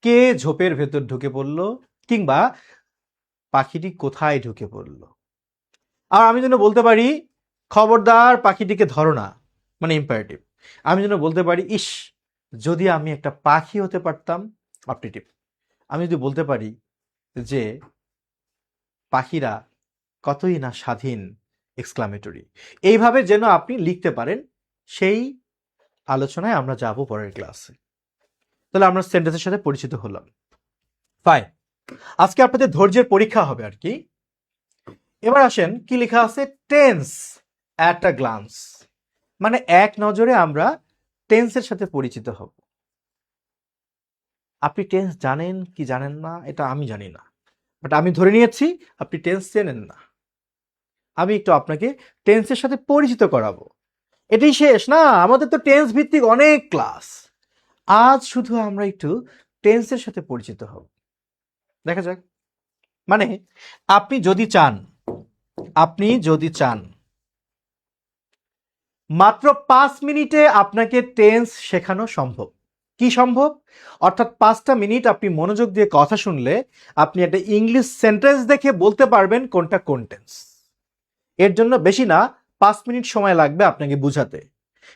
কে ঝোপের ভেতর ঢুকে পড়ল, কিংবা পাখিটি কোথায় ঢুকে পড়ল। আর আমি যেন বলতে পারি খবরদার পাখিটিকে ধরো না, মানে ইম্পারেটিভ। আমি যেন বলতে পারি ইস যদি আমি একটা পাখি হতে পারতাম, অপটেটিভ। আমি যদি বলতে পারি যে পাখিরা কতই না স্বাধীন, এক্সক্লামেটরি। এইভাবে যেন আপনি লিখতে পারেন, সেই আলোচনায় আমরা যাব পরের ক্লাসে। তাহলে আমরা সেন্টেন্সের সাথে পরিচিত হলাম। ফাইন, আজকে আপনাদের ধৈর্যের পরীক্ষা হবে আর কি। এবার আসেন কি লেখা আছে? টেন্স অ্যাট আ গ্লান্স, মানে এক নজরে আমরা টেন্সের সাথে পরিচিত হব। আপনি টেন্স জানেন কি জানেন না এটা আমি জানি না, বাট আমি ধরে নিয়েছি আপনি টেন্স চেনেন না। আমি একটু আপনাকে টেন্সের সাথে পরিচিত করাবো। এটাই শেষ না, আমাদের তো টেন্স ভিত্তিক অনেক ক্লাস। আজ শুধু আমরা একটু টেন্সের সাথে পরিচিত হব। দেখা যাক। মানে আপনি যদি চান মাত্র 5 মিনিটে আপনাকে টেন্স শেখানো সম্ভব। কি সম্ভব? অর্থাৎ 5টা মিনিট আপনি মনোযোগ দিয়ে কথা শুনলে আপনি একটা ইংলিশ সেন্টেন্স দেখে বলতে পারবেন কোনটা কোন টেন্স। এর জন্য বেশি না 5 মিনিট সময় লাগবে আপনাকে বুঝাতে।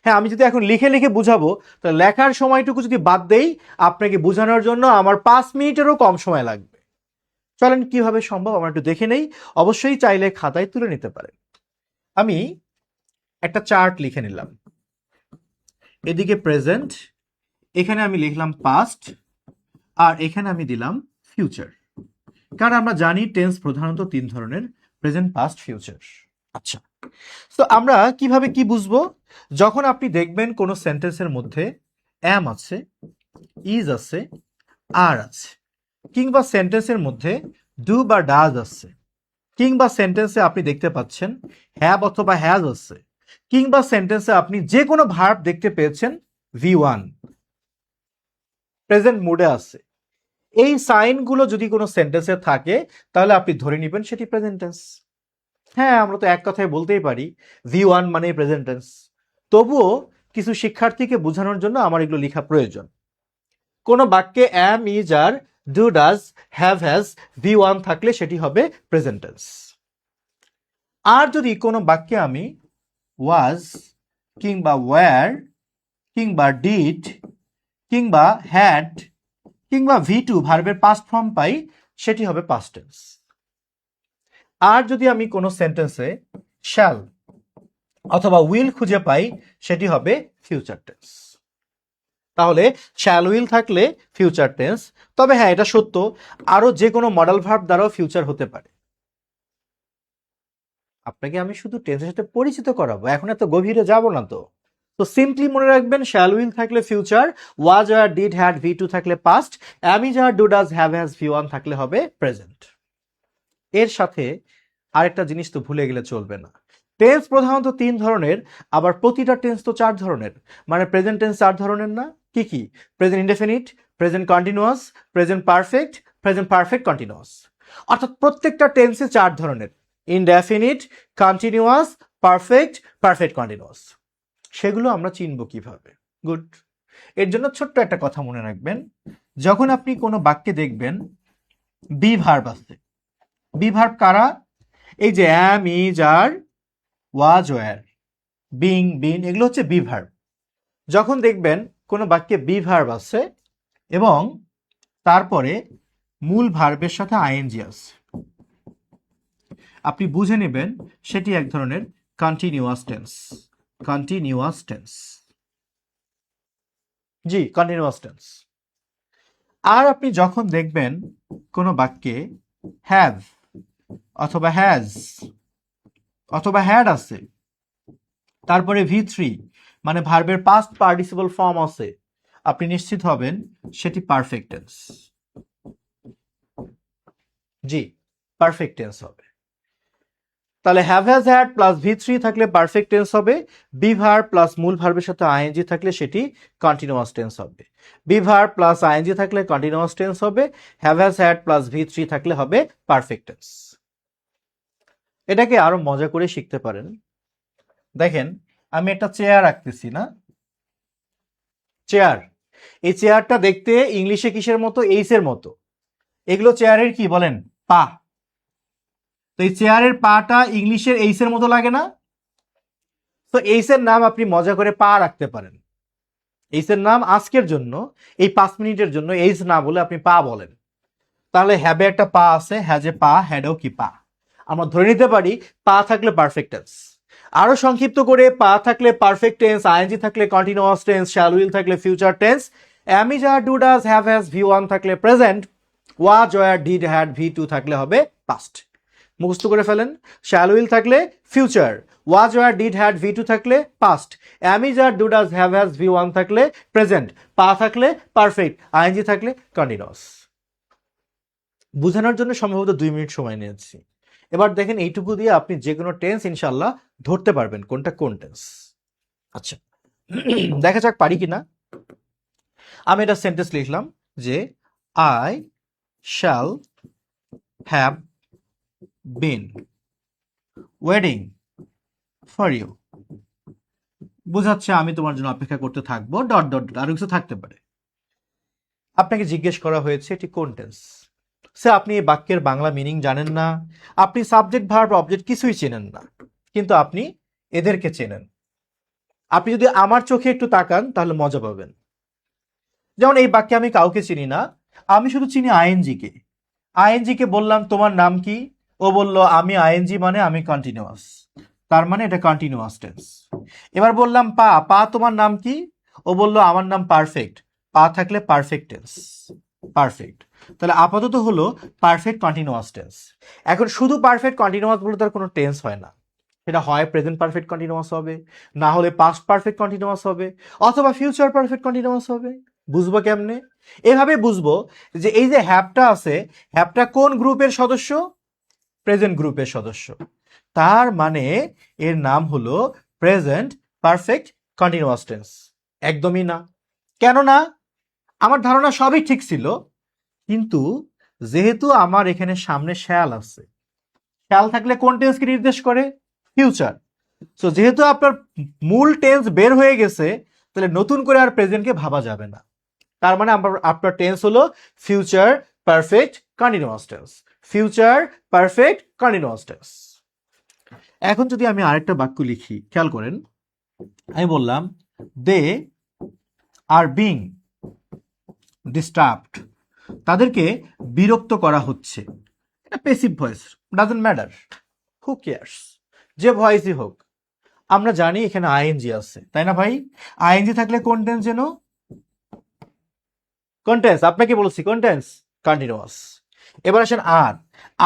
হ্যাঁ, আমি যদি এখন লিখে লিখে বুঝাবো, তাহলে লেখার সময়টুকু যদি বাদ দেই, আপনাকে বোঝানোর জন্য আমার 5 মিনিটেরও কম সময় লাগবে। চলেন কিভাবে সম্ভব আমরা একটু দেখে নেই। অবশ্যই চাইলে খাতায় তুলে নিতে পারেন। আমি একটা চার্ট লিখে নিলাম। এদিকে প্রেজেন্ট, এখানে আমি লিখলাম পাস্ট, আর এখানে আমি দিলাম ফিউচার। কারণ আমরা জানি টেন্স প্রধানত 3 ধরনের, প্রেজেন্ট, পাস্ট, ফিউচার। আচ্ছা, তো আমরা কিভাবে কি বুঝবো? যখন আপনি দেখবেন কোনো সেন্টেন্সের মধ্যে অ্যাম আছে, ইজ আছে, আর আছে, কিংবা সেন্টেন্সের মধ্যে ডু বা ডাজ আছে, কিংবা সেন্টেন্সে আপনি দেখতে পাচ্ছেন হ্যাভ অথবা হ্যাজ আছে, কিংবা সেন্টেন্সে আপনি যে কোনো ভার্ব দেখতে পেয়েছেন V1 প্রেজেন্ট মুডে আছে, এই সাইনগুলো যদি কোনো সেন্টেন্সে থাকে তাহলে আপনি ধরে নেবেন সেটি প্রেজেন্ট টেন্স। হ্যাঁ, আমরা তো এক কথায় বলতেই পারি V1 মানে প্রেজেন্ট টেন্স। তবুও কিছু শিক্ষার্থীকে বোঝানোর জন্য আমার এগুলো লেখা প্রয়োজন। কোনো বাক্যে am, is, are, do, does, have, has, V1 থাকলে সেটি হবে প্রেজেন্ট টেন্স। আর যদি কোনো বাক্যে আমি ওয়াজ কিংবা ওয়্যার কিংবা ডিড কিংবা হ্যাড কিংবা V2 ভার্বের পাস্ট ফর্ম পাই, সেটি হবে পাস্ট টেন্স। আর যদি আমি কোনো সেন্টেন্সে শ্যাল অথবা উইল খুঁজে পাই, সেটি হবে ফিউচার টেন্স। তাহলে শ্যাল উইল থাকলে ফিউচার টেন্স। তবে হ্যাঁ, এটা সত্য আরো যে কোনো মডেল ভার্ব দ্বারাও ফিউচার হতে পারে। আপনাকে আমি শুধু টেন্সের সাথে পরিচিত করাবো, এখন এত গভীরে যাব না তো। তো সিম্পলি মনে রাখবেন শ্যাল উইল থাকলে ফিউচার, ওয়াজ আর ডিড হ্যাড ভি টু থাকলে past, am is are do does have has V one থাকলে হবে প্রেজেন্ট। এর সাথে আরেকটা জিনিস তো ভুলে গেলে চলবে না, টেন্স প্রধানত 3 ধরনের, আবার প্রতিটা টেন্স তো 4 ধরনের, মানে প্রেজেন্ট টেন্স 4 ধরনের না? কি কি? Present indefinite, present continuous, present perfect, present perfect continuous. অর্থাৎ প্রত্যেকটা টেন্সে 4 ধরনের, indefinite, continuous, perfect, perfect continuous. সেগুলো আমরা চিনব কিভাবে? গুড। এর জন্য ছোট্ট একটা কথা মনে রাখবেন, যখন আপনি কোনো বাক্যে দেখবেন বি ভার্ব আছে, বি ভার্ব কারা? এই যে am, is, are, was, were, being, been, এগুলো হচ্ছে বি ভার্ব। যখন দেখবেন কোনো বাক্যে বি ভার্ব আছে এবং তারপরে মূল ভার্বের সাথে আইএনজি আছে, আপনি বুঝে নেবেন সেটি এক ধরনের কন্টিনিউয়াস টেন্স। কন্টিনিউয়াস টেন্স, জি কন্টিনিউয়াস টেন্স। আর আপনি যখন দেখবেন কোনো বাক্যে হ্যাভ অথবা হ্যাজ অথবা হ্যাড আছে, তারপরে V3 মানে ভার্বের পাস্ট পার্টিসিপল ফর্ম আছে, আপনি নিশ্চিত হবেন সেটি পারফেক্ট টেন্স। জি, পারফেক্ট টেন্স হবে। তাহলে have has had plus V3 থাকলে পারফেক্ট টেন্স হবে, বি ভার্ব প্লাস মূল ভার্বের সাথে আইএনজি থাকলে সেটি কন্টিনিউয়াস টেন্স হবে। বি ভার্ব প্লাস আইএনজি থাকলে কন্টিনিউয়াস টেন্স হবে, have has had plus V3 থাকলে হবে পারফেক্ট টেন্স। এটাকে আরো মজা করে শিখতে পারেন। দেখেন আমি একটা চেয়ার রাখতেছি না, চেয়ার, এই চেয়ারটা দেখতে ইংলিশে কিসের মতো? এইসের মতো। এগুলো চেয়ারের কি বলেন? পা। তো এই চেয়ারের পাটা ইংলিশের এইসের মতো লাগে না? তো এইসের নাম আপনি মজা করে পা রাখতে পারেন। এইসের নাম আজকের জন্য, এই 5 মিনিটের জন্য এইস না বলে আপনি পা বলেন। তাহলে হ্যাবে একটা পা আছে, হ্যাজে পা, হ্যাডেও কি পা। আমরা ধরে নিতে পারি পা থাকলে পারফেক্ট টেন্স। আরো সংক্ষিপ্ত করে, পা থাকলে পারফেক্ট টেন্স, আইএনজি থাকলে কন্টিনিউয়াস টেন্স, শ্যাল উইল থাকলে future tense, am is are do does have has V1 থাকলে present, was were did had V2 থাকলে হবে পাস্ট। মুখস্থ করে ফেলেন। শ্যাল উইল থাকলে future, was were did had V2 থাকলে past, am is are do does have has V1 থাকলে present, পা থাকলে পারফেক্ট, আইএনজি থাকলে কন্টিনিউয়াস। বোঝানোর জন্য সম্ভবত 2 মিনিট সময় নিয়েছি। এবার দেখেন এইটুকু দিয়ে আপনি যে কোনো টেন্স ইনশাল্লাহ ধরতে পারবেন কোনটা কোন টেন্স। আচ্ছা, দেখা যাক পারি কিনা। আমি এটা সেন্টেন্স লিখলাম যে I shall have been waiting for you, বোঝাচ্ছে আমি তোমার জন্য অপেক্ষা করতে থাকবো, ডট ডট ডট, আরো কিছু থাকতে পারে। আপনাকে জিজ্ঞেস করা হয়েছে এটি কোন টেন্স। সে আপনি এই বাক্যের বাংলা মিনিং জানেন না, আপনি সাবজেক্ট ভার্ব অবজেক্ট কিছুই চেনেন না, কিন্তু আপনি এদেরকে চেনেন। আপনি যদি আমার চোখে একটু তাকান তাহলে মজা পাবেন। যেমন এই বাক্যে আমি কাউকে চিনি না, আমি শুধু চিনি আইএনজি কে। আইএনজি কে বললাম তোমার নাম কি, ও বলল আমি আইএনজি মানে আমি কন্টিনিউয়াস, তার মানে এটা কন্টিনিউয়াস টেন্স। এবার বললাম পা, পা তোমার নাম কি, ও বলল আমার নাম পারফেক্ট, পা থাকলে পারফেক্ট টেন্স, পারফেক্ট। তাহলে আপাতত হলো পারফেক্ট কন্টিনিউয়াস টেন্স। এখন শুধু পারফেক্ট কন্টিনিউয়াস বলে তার কোনো টেন্স হয় না, সেটা হয় প্রেজেন্ট পারফেক্ট কন্টিনিউয়াস হবে, না হলে পাস্ট পারফেক্ট কন্টিনিউয়াস হবে, অথবা ফিউচার পারফেক্ট কন্টিনিউয়াস হবে। বুঝবো কেমনে? এভাবে বুঝবো যে এই যে হ্যাভটা আছে, হ্যাভটা কোন গ্রুপের সদস্য? প্রেজেন্ট গ্রুপের সদস্য। তার মানে এর নাম হলো প্রেজেন্ট পারফেক্ট কন্টিনিউয়াস টেন্স। একদমই না। কেন না? আমার ধারণা সবই ঠিক ছিল, কিন্তু যেহেতু আমার এখানে সামনে শ্যাল আছে, শ্যাল থাকলে কোন টেন্সকে নির্দেশ করে? ফিউচার। সো যেহেতু আপনার মূল টেন্স বের হয়ে গেছে, তাহলে নতুন করে আর প্রেজেন্টকে ভাবা যাবে না। তার মানে আপনার টেন্স হলো future perfect continuous tense, future perfect continuous tense. এখন যদি আমি আরেকটা বাক্য লিখি, খেয়াল করেন, আমি বললাম দে আর বিং ডিস্টার্বড, তাদেরকে বিরক্ত করা হচ্ছে। এটা passive voice, doesn't matter, who cares, যে ভয়েসই হোক। আমরা জানি এখানে আইএনজি আছে, তাই না ভাই? আইএনজি থাকলে কোন টেন্স যেন? কোন টেন্স? আপনাকে বলছি কোন টেন্স? কন্টিনিউয়াস। এবার আসেন আর,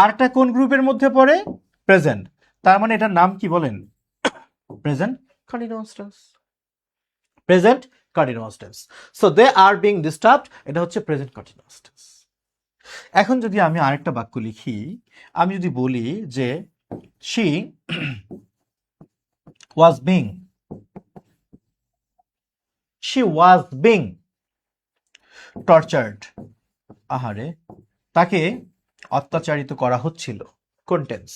আরটা কোন গ্রুপের মধ্যে পড়ে? প্রেজেন্ট। তার মানে এটার নাম কি বলেন? Present continuous tense. Present continuous tense. So they are being disturbed, এটা হচ্ছে প্রেজেন্ট কন্টিনিউয়াস টেন্স। এখন যদি আমি আরেকটা বাক্য লিখি, আমি যদি বলি যে she was being, she was being tortured, আহারে তাকে অত্যাচারিত করা হচ্ছিল। কোন টেন্স?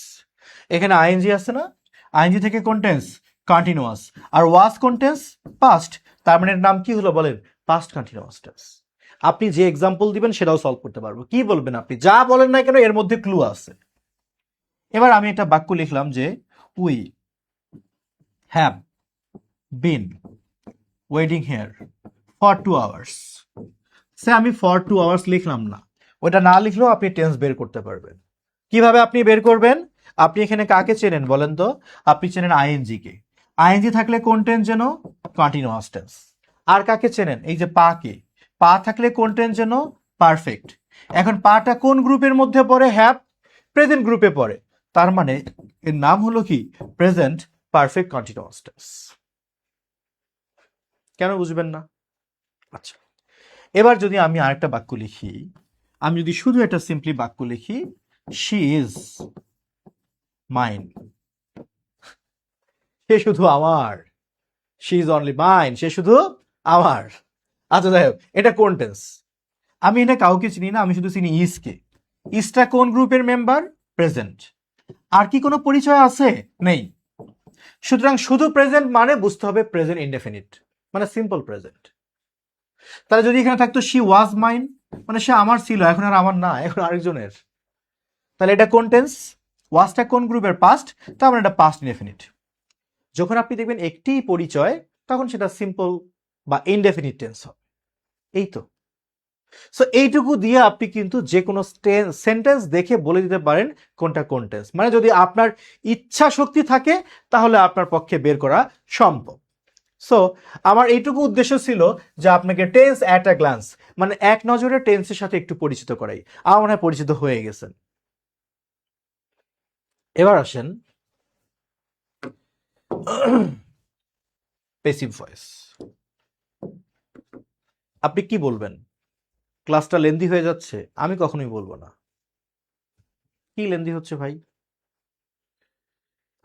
এখানে আইএনজি আছে না, আইএনজি থেকে কোন টেন্স? কন্টিনিউয়াস। আর ওয়াজ কোন টেন্স? পাস্ট। তার মানে এর নাম কি হলো বলেন? Past continuous tense. আপনি যে এক্সাম্পল দিবেন সেটাও সলভ করতে পারবো। কি বলবেন আপনি, যা বলেন না কেন এর মধ্যে ক্লু আছে। এবার আমি একটা বাক্য লিখলাম যে we have been waiting here for 2 hours. সে আমি ফর 2 আওয়ার্স লিখলাম না, ওটা না লিখলেও আপনি টেন্স বের করতে পারবেন। কিভাবে আপনি বের করবেন? আপনি এখানে কাকে চেনেন বলেন তো? আপনি চেনেন আইএনজি কে। আইএনজি থাকলে কোন টেন্স যেন? Continuous tense. আর কাকে চেনেন? এই যে পা কে, পা থাকলে কোন টেন্স যেন? পারফেক্ট। এখন পাটা কোন গ্রুপের মধ্যে পড়ে? হ্যাভ, প্রেজেন্ট গ্রুপে পড়ে। তার মানে এর নাম হলো কি? Present perfect continuous tense. কেন বুঝবেন না? আচ্ছা, এবার যদি আমি আরেকটা বাক্য লিখি, আমি যদি শুধু একটা সিম্পলি বাক্য লিখি, শি ইজ মাইন, সে শুধু আমার। শি ইজ অনলি মাইন, সে শুধু আমার। আচ্ছা যাই হোক, এটা কোন টেন্স? আমি এটা কাউকে চিনি না, আমি শুধু চিনি ইজকে। ইজটা কোন গ্রুপের মেম্বার? প্রেজেন্ট। আর কি কোনো পরিচয় আছে? নেই। সুতরাং শুধু প্রেজেন্ট মানে বুঝতে হবে প্রেজেন্ট ইনডেফিনিট, মানে সিম্পল প্রেজেন্ট। তাহলে যদি এখানে থাকতো শি ওয়াজ মাইন, মানে সে আমার ছিল, এখন আর আমার না, এখন আরেকজনের। তাহলে এটা কোন টেন্স? ওয়াজটা কোন গ্রুপের? পাস্ট, তার মানে এটা পাস্ট ইনডেফিনিট। যখন আপনি দেখবেন একটি পরিচয়, তখন সেটা সিম্পল বা ইনডেফিনিট টেন্স হবে। এই তো। সো এইটুকু দিয়ে আপনি কিন্তু যে কোনো সেন্টেন্স দেখে বলে দিতে পারেন কোনটা কোন টেন্স। মানে যদি আপনার ইচ্ছা শক্তি থাকে তাহলে আপনার পক্ষে বের করা সম্ভব। সো আমার এইটুকু উদ্দেশ্য ছিল যে আপনাকে টেন্স অ্যাট আ গ্লান্স, মানে এক নজরে টেন্সের সাথে একটু পরিচিত করাই। আমার মনে হয় পরিচিত হয়ে গেছেন। এবার আসেন প্যাসিভ ভয়েস। আপনি কি বলবেন? ক্লাসটা লেন্দি হয়ে যাচ্ছে? আমি কখনোই বলবো না। কি লেন্দি হচ্ছে ভাই?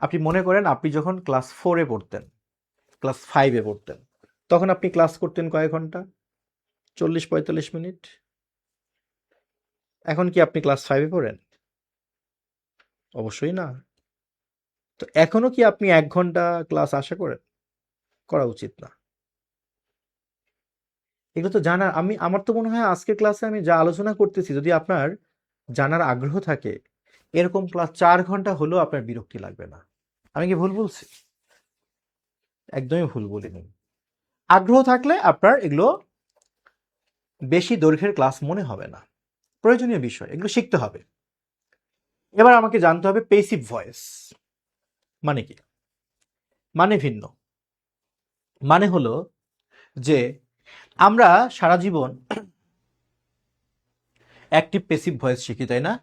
আপনি মনে করেন আপনি যখন ক্লাস 4-এ পড়তেন, ক্লাস 5-এ পড়তেন, তখন আপনি ক্লাস করতেন কয় ঘন্টা? 40-45 মিনিট। এখন কি আপনি ক্লাস 5-এ পড়েন? অবশ্যই না। তো এখনো কি আপনি 1 ঘন্টা ক্লাস আশা করেন? করা উচিত না। এগুলো তো জানার, আমার তো মনে হয় আজকের ক্লাসে আমি যা আলোচনা করতেছি, যদি আপনার জানার আগ্রহ থাকে, এরকম ক্লাস 4 ঘন্টা হলেও আপনার বিরক্তি লাগবে না। আমি কি ভুল বলছি? একদমই ভুল বলিনি। আগ্রহ থাকলে আপনার এগুলো বেশি দৈর্ঘ্যের ক্লাস মনে হবে না। প্রয়োজনীয় বিষয়, এগুলো শিখতে হবে। এবার আমাকে জানতে হবে প্যাসিভ ভয়েস মানে কি। মানে ভিন্ন। মানে হলো যে আমরা সারা জীবন অ্যাক্টিভ প্যাসিভ ভয়েস শিখি, তাই না?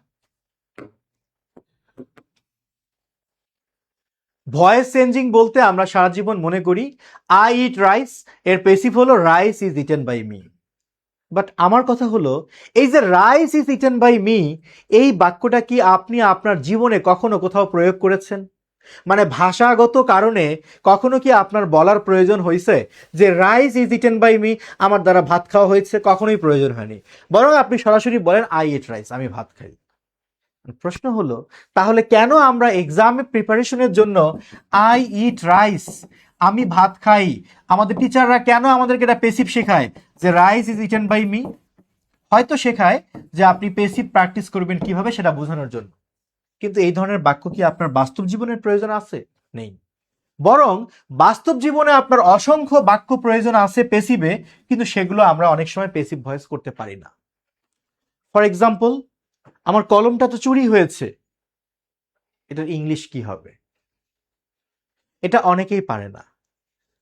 ভয়েস চেঞ্জিং বলতে আমরা সারা জীবন মনে করি আই ইট রাইস, এর প্যাসিভ হলো rice is eaten by me. But আমার কথা হলো, এই যে rice is eaten by me, এই বাক্যটা কি আপনি আপনার জীবনে কখনো কোথাও প্রয়োগ করেছেন? মানে ভাষাগত কারণে কখনো কি আপনার বলার প্রয়োজন হয়েছে যে rice is eaten by me, আমার দ্বারা ভাত খাওয়া হয়েছে? কখনোই প্রয়োজন হয়নি। বরং আপনি সরাসরি বলেন আই ইট রাইস, আমি ভাত খাই। প্রশ্ন হলো, তাহলে কেন আমরা এক্সামে প্রিপারেশনের জন্য আই ইট রাইস, আমি ভাত খাই, আমাদের টিচাররা কেন আমাদেরকে এটা পেসিভ শেখায় যে rice is eaten by me? হয়তো শেখায় যে আপনি পেসিভ প্র্যাকটিস করবেন কিভাবে সেটা বোঝানোর জন্য। কিন্তু এই ধরনের বাক্য কি আপনার বাস্তব জীবনের প্রয়োজন আছে? নেই। বরং বাস্তব জীবনে আপনার অসংখ্য বাক্য প্রয়োজন আছে পেসিভে, কিন্তু সেগুলো আমরা অনেক সময় পেসিভ ভয়েস করতে পারি না। ফর এক্সাম্পল, আমার কলমটা তো চুরি হয়েছে, এটার ইংলিশ কি হবে? এটা অনেকেই পারে না।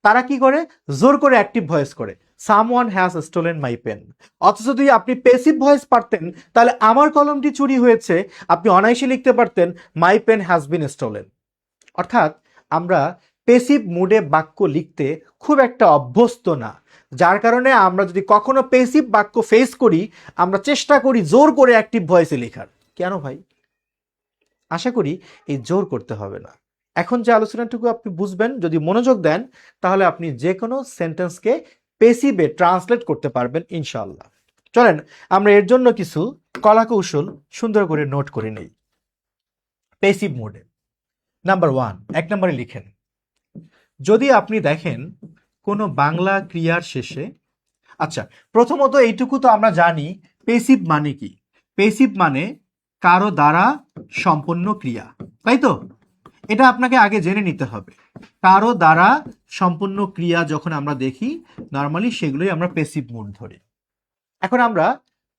তারা কি করে? জোর করে অ্যাক্টিভ ভয়েস করে, someone has stolen my pen. অথচ যদি আপনি প্যাসিভ ভয়েস পারতেন, তাহলে আমার কলমটি চুরি হয়েছে আপনি অনায়াসে লিখতে পারতেন my pen has been stolen. অর্থাৎ আমরা পেসিভ মুডে বাক্য লিখতে খুব একটা অভ্যস্ত না, যার কারণে আমরা যদি কখনো পেসিভ বাক্য ফেস করি আমরা চেষ্টা করি জোর করে অ্যাক্টিভ ভয়েসে লেখার। কেন ভাই? আশা করি এই জোর করতে হবে না। এখন যে আলোচনাটুকু আপনি বুঝবেন, যদি মনোযোগ দেন তাহলে আপনি যে কোনো সেন্টেন্সকে পেসিভে ট্রান্সলেট করতে পারবেন ইনশাআল্লাহ। চলেন আমরা এর জন্য কিছু কলাকৌশল সুন্দর করে নোট করে নেই। পেসিভ মোডে নাম্বার 1, 1 নম্বরে লিখেন, যদি আপনি দেখেন কোনো বাংলা ক্রিয়ার শেষে, আচ্ছা প্রথমত এইটুকু তো আমরা জানি পেসিভ মানে কি। পেসিভ মানে কারো দ্বারা সম্পন্ন ক্রিয়া, তাই তো? এটা আপনাকে আগে জেনে নিতে হবে। কারো দ্বারা সম্পন্ন ক্রিয়া যখন আমরা দেখি নর্মালি সেগুলোই আমরা পেসিভ মুড ধরি। এখন আমরা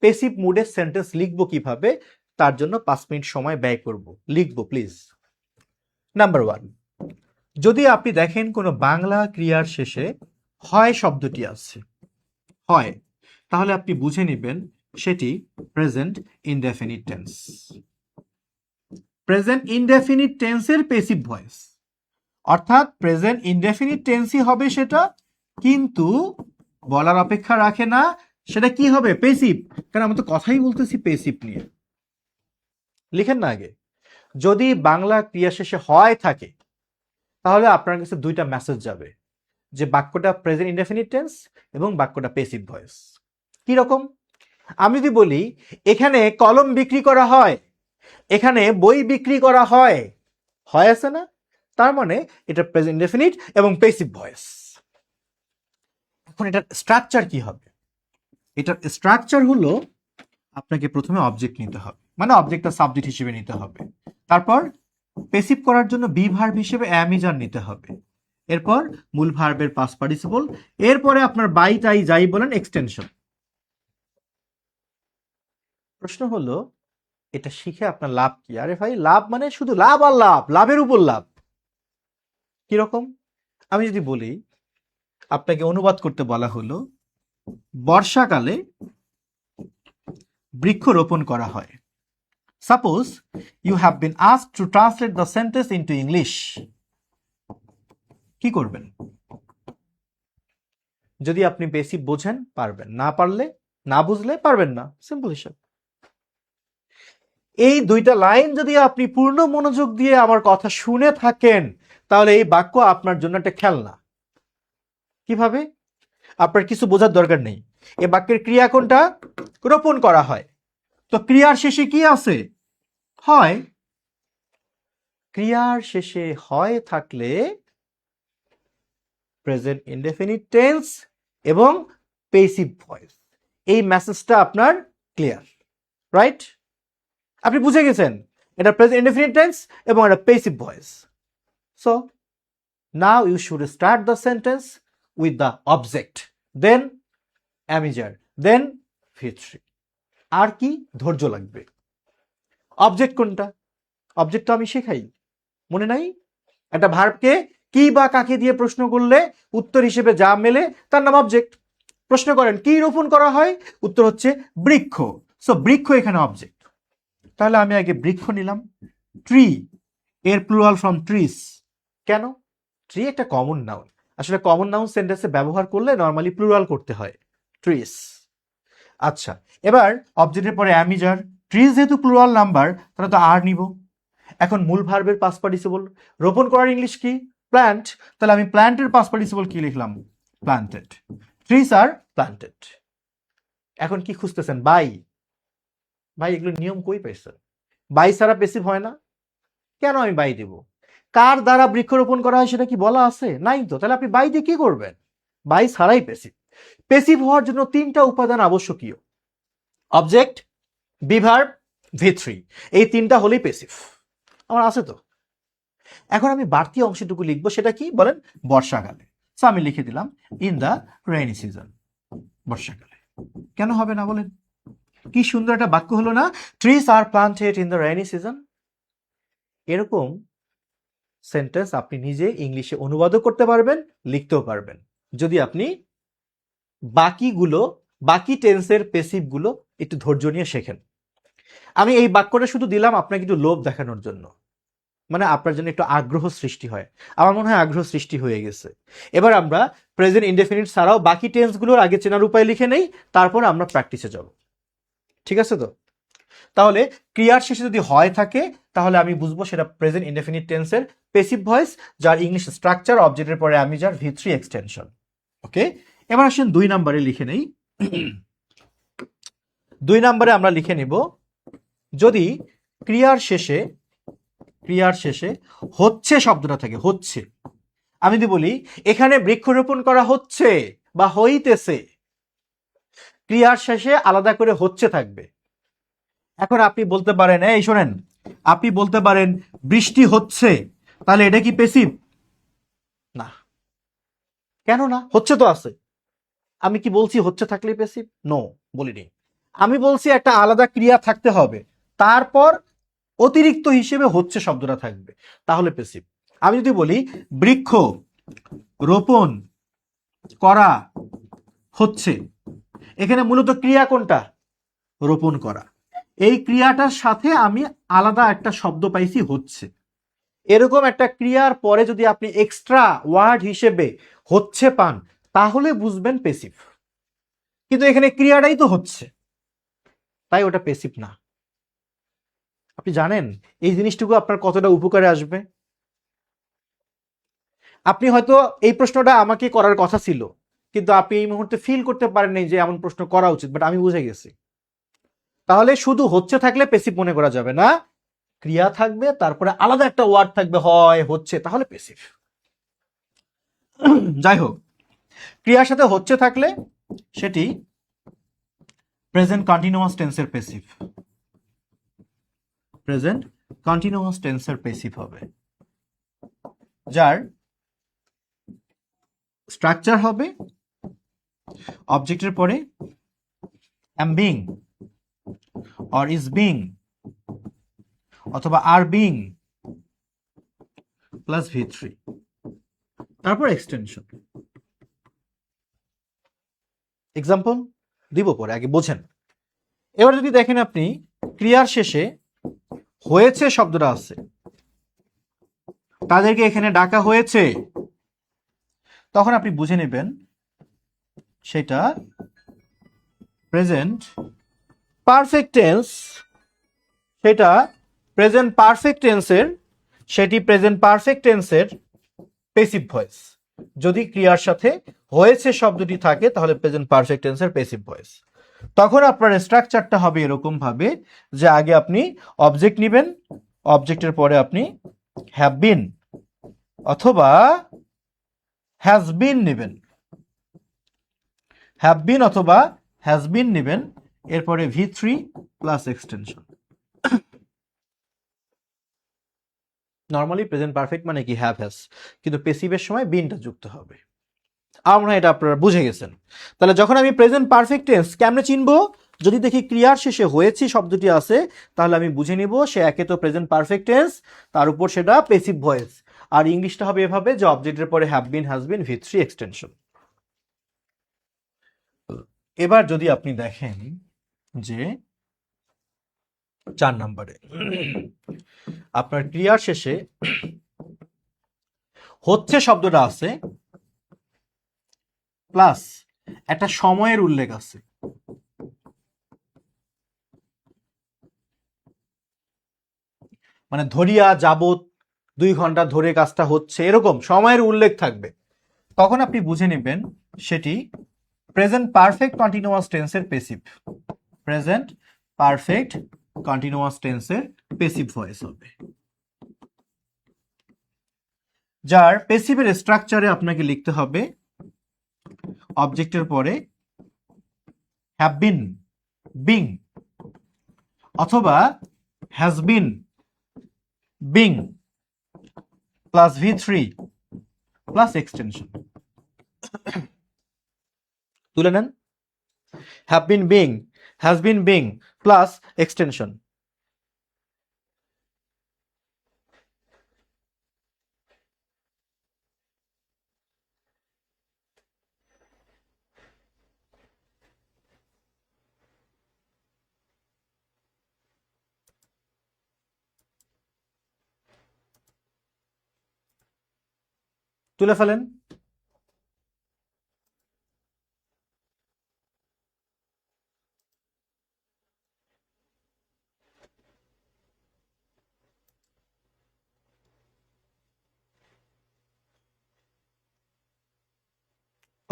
পেসিভ মুডের সেন্টেন্স লিখবো কিভাবে, তার জন্য 5 মিনিট সময় ব্যয় করব। লিখবো প্লিজ। নাম্বার 1, যদি আপনি দেখেন কোনো বাংলা ক্রিয়ার শেষে হয় শব্দটি আছে, হয়, তাহলে আপনি বুঝে নেবেন সেটি present indefinite tense. Present indefinite টেন্সের পেসিভ ভয়েস, অর্থাৎ প্রেজেন্ট ইনডেফিনিট টেন্সই হবে সেটা, কিন্তু বলার অপেক্ষা রাখে না। সেটা কি হবে? পেসিভ। কারণ আমরা তো কথাই বলতেছি পেসিভ নিয়ে। লিখেন না আগে, যদি বাংলা ক্রিয়া শেষে হয় থাকে তাহলে আপনার কাছে দুইটা মেসেজ যাবে, যে বাক্যটা প্রেজেন্ট ইনডেফিনিট টেন্স এবং বাক্যটা পেসিভ ভয়েস। কি রকম? আমি যদি বলি এখানে কলম বিক্রি করা হয়, এখানে বই বিক্রি করা হয়, হয় আছে না? তার মানে এটা প্রেজেন্ট ইনডেফিনিট এবং পেসিভ ভয়েস। এখন এটার স্ট্রাকচার কি হবে? এটার স্ট্রাকচার হলো আপনাকে প্রথমে অবজেক্ট নিতে হবে, মানে অবজেক্টটা সাবজেক্ট হিসেবে নিতে হবে। তারপর পেসিভ করার জন্য বি ভার্ব হিসেবে অ্যামিজার নিতে হবে। এরপর মূল ভার্বের পাস্ট পার্টিসিপল, এরপরে আপনার বাই টাই যাই বলেন এক্সটেনশন। প্রশ্ন হলো এটা শিখে আপনার লাভ কি? আরে ভাই লাভ মানে শুধু লাভ আর লাভ, লাভের উপর লাভ। কিরকম? আমি যদি বলি আপনাকে অনুবাদ করতে বলা হলো বর্ষাকালে বৃক্ষরোপণ করা হয়। Suppose you have been asked to translate the sentence into English. কি করবেন? যদি আপনি পেসিভ বোঝেন পারবেন, না পারলে, না বুঝলে পারবেন না, সিম্পল হিসাব। এই দুইটা লাইন যদি আপনি পূর্ণ মনোযোগ দিয়ে আমার কথা শুনে থাকেন তাহলে এই বাক্য আপনার জন্য একটা খেলনা। কিভাবে? আপনার কিছু বোঝার দরকার নেই। এই বাক্যের ক্রিয়া কোনটা? রোপণ করা হয়। তো ক্রিয়ার শেষে কি আছে? হয়। ক্রিয়ার শেষে হয় থাকলে প্রেজেন্ট ইনডেফিনিট টেন্স এবং পেসিভ ভয়েস, এই মেসেজটা আপনার ক্লিয়ার, রাইট? আপনি বুঝে গেছেন এটা প্রেজেন্ট ইনডেফিনিট টেন্স এবং এটা passive voice. So now you should start the sentence with the object, then am is are, then V3। আর কি? ধৈর্য লাগবে। অবজেক্ট কোনটা? অবজেক্ট তো আমি শেখাই, মনে নাই? একটা ভার্বকে কি বা কাকে দিয়ে প্রশ্ন করলে উত্তর হিসেবে যা মেলে তার নাম অবজেক্ট। প্রশ্ন করেন কি রোপণ করা হয়, উত্তর হচ্ছে বৃক্ষ। সো বৃক্ষ এখানে অবজেক্ট। তাহলে আমি আগে বৃক্ষ নিলাম। ট্রি এর প্লুরাল ফ্রম ট্রিস। কেন? ট্রি একটা কমন নাউন, আসলে কমন নাউন সেন্টেন্সে ব্যবহার করলে নর্মালি প্লুরাল করতে হয়, ট্রিস। আচ্ছা, এবার অবজেক্টের পরে অ্যামিজার, ট্রিস যেহেতু প্লুরাল নাম্বার তাহলে তো আর নিব। এখন মূল ভার্বের পাস্ট পার্টিসিপল, রোপণ করার ইংলিশ কি? প্ল্যান্ট। তাহলে আমি প্ল্যান্টের পাস্ট পার্টিসিপল কি লিখলাম? প্ল্যান্টেড। Trees are planted. এখন কি খুঁজতেছেন? বাই। ভাই এগুলো নিয়ম কই পাইছেন? বাই ছাড়া পেসিভ হয় না। কেন আমি বাই দেব? কার দ্বারা বৃক্ষরোপণ করা হয় সেটা কি বলা আছে? নাই তো। তাহলে আপনি বাই দিয়ে কি করবেন? বাই ছাড়াই পেসিভ। পেসিভ হওয়ার জন্য 3টা উপাদান আবশ্যকীয়, অবজেক্ট, বি ভার্ব, V3। এই 3টা হলেই পেসিভ। আমার আছে তো। এখন আমি বাড়তি অংশটুকু লিখবো, সেটা কি বলেন? বর্ষাকালে। সো আমি লিখে দিলাম ইন দ্য রেইনি সিজন, বর্ষাকালে। কেন হবে না বলেন? কি সুন্দর একটা বাক্য হলো না? Trees are planted in the rainy season. এরকম সেন্টেন্স আপনি নিজে ইংলিশে অনুবাদও করতে পারবেন, লিখতেও পারবেন, যদি আপনি বাকি টেন্সের পেসিভ গুলো একটু ধৈর্য নিয়ে শেখেন। আমি এই বাক্যটা শুধু দিলাম আপনাকে একটু লোভ দেখানোর জন্য। মানে আপনার জন্য একটু আগ্রহ সৃষ্টি হয়। আমার মনে হয় আগ্রহ সৃষ্টি হয়ে গেছে। এবার আমরা প্রেজেন্ট ইনডেফিনিট ছাড়াও বাকি টেন্সগুলোর আগে চেনার উপায় লিখে নেই, তারপর আমরা প্র্যাকটিসে যাব। ঠিক আছে তো? তাহলে ক্রিয়ার শেষে যদি হয় থাকে তাহলে আমি বুঝবো সেটা প্রেজেন্ট ইনডেফিনিট টেন্সের পেসিভ ভয়েস, যার ইংলিশ স্ট্রাকচার অবজেক্টের পরে আমি যার V3 এক্সটেনশন। ওকে, এবার আসেন 2 নম্বরে লিখে নেই। 2 নম্বরে আমরা লিখে নিব, যদি ক্রিয়ার শেষে হচ্ছে শব্দটা থাকে, হচ্ছে, আমি যদি বলি এখানে বৃক্ষরোপণ করা হচ্ছে বা হইতেছে, ক্রিয়ার শেষে আলাদা করে হচ্ছে থাকবে। এখন আপনি বলতে পারেন, এই শোনেন, আপনি বলতে পারেন বৃষ্টি হচ্ছে, তাহলে এটা কি পেসিভ? না। কেন না? হচ্ছে তো আছে। আমি কি বলছি হচ্ছে থাকলে পেসিভ? নো, বলিনি। আমি বলছি একটা আলাদা ক্রিয়া থাকতে হবে, তারপর অতিরিক্ত হিসেবে হচ্ছে শব্দটা থাকবে, তাহলে পেসিভ। আমি যদি বলি বৃক্ষ রোপণ করা হচ্ছে, এখানে মূলত ক্রিয়া কোনটা? রোপণ করা। এই ক্রিয়াটার সাথে আমি আলাদা একটা শব্দ পাইছি হচ্ছে। এরকম একটা ক্রিয়ার পরে যদি আপনি এক্সট্রা ওয়ার্ড হিসেবে হচ্ছে পান, তাহলে বুঝবেন পেসিভ। কিন্তু এখানে ক্রিয়াটাই তো হচ্ছে, তাই ওটা পেসিভ না। আপনি জানেন এই জিনিসটুকু আপনার কতটা উপকারে আসবে? আপনি হয়তো এই প্রশ্নটা আমাকে করার কথা ছিল, কিন্তু আপনি এই মুহূর্তে ফিল করতে পারেননি যে এমন প্রশ্ন করা উচিত, বাট আমি বুঝে গেছি। তাহলে শুধু হচ্ছে থাকলে পেসিভ মনে করা যাবে না, ক্রিয়া থাকবে তারপরে আলাদা একটা ওয়ার্ড থাকবে হয় হচ্ছে, তাহলে পেসিভ। যাই হোক, ক্রিয়ার সাথে হচ্ছে থাকলে সেটি প্রেজেন্ট কন্টিনিউয়াস টেন্সের পেসিভ। প্রেজেন্ট কন্টিনিউয়াস টেন্সের পেসিভ হবে, যার স্ট্রাকচার হবে অবজেক্টের পরে am being or is being অথবা are being প্লাস V3, তারপর এক্সটেনশন। এক্সাম্পল দিব পরে, আগে বোঝেন। এবার যদি দেখেন আপনি ক্রিয়ার শেষে হয়েছে শব্দটা আছে, তাদেরকে এখানে ডাকা হয়েছে, তখন আপনি বুঝে নেবেন সেটা প্রেজেন্ট পারফেক্ট টেন্স। সেটা প্রেজেন্ট পারফেক্ট টেন্সের সেটি প্রেজেন্ট পারফেক্ট টেন্সের পেসিভ ভয়েস। যদি ক্রিয়ার সাথে হয়েছে শব্দটি থাকে তাহলে প্রেজেন্ট পারফেক্ট টেন্সের পেসিভ ভয়েস। তখন আপনার স্ট্রাকচারটা হবে এরকম ভাবে যে আগে আপনি অবজেক্ট নেবেন, অবজেক্টের পরে আপনি হ্যাভ বিন অথবা হ্যাজ বিন নেবেন, হ্যাভ বিন অথবা হ্যাজ বিন নেবেন, এরপরে V3 plus extension. Normally present perfect মানে কি হ্যাভ হ্যাজ, কিন্তু পেসিভের সময় বিনটা যুক্ত হবে। আমরা এটা আপনারা বুঝে গেছেন। তাহলে যখন আমি প্রেজেন্ট পারফেক্ট টেন্স কেমনে চিনবো? যদি দেখি ক্রিয়ার শেষে হয়েছে শব্দটি আছে, তাহলে আমি বুঝে নিব সে একে তো প্রেজেন্ট পারফেক্ট টেন্স, তার উপর সেটা পেসিভ ভয়েস। আর ইংলিশটা হবে এভাবে যে অবজেক্টের পরে have been has been V3 extension. এবার যদি আপনি দেখেন যে 4 নম্বরে আপনার ক্রিয়ার শেষে হচ্ছে শব্দটা আছে প্লাস একটা সময়ের উল্লেখ আছে। মানে ধরিয়া যাবত 2 ঘন্টা ধরে কাজটা হচ্ছে, এরকম সময়ের উল্লেখ থাকবে, তখন আপনি বুঝে নেবেন সেটি প্রেজেন্ট পারফেক্ট কন্টিনিউয়াস টেন্সের পেসিভ। প্রেজেন্ট পারফেক্ট কন্টিনিউয়াস টেন্সের পেসিভ ভয়েস হবে, যার পেসিভের স্ট্রাকচারে আপনাকে লিখতে হবে অবজেক্টের পরে হ্যাভ বিন বিং অথবা has been being plus V3 plus extension. তুলে নেন, have been being, has been being plus extension. তুলে ফেলেন।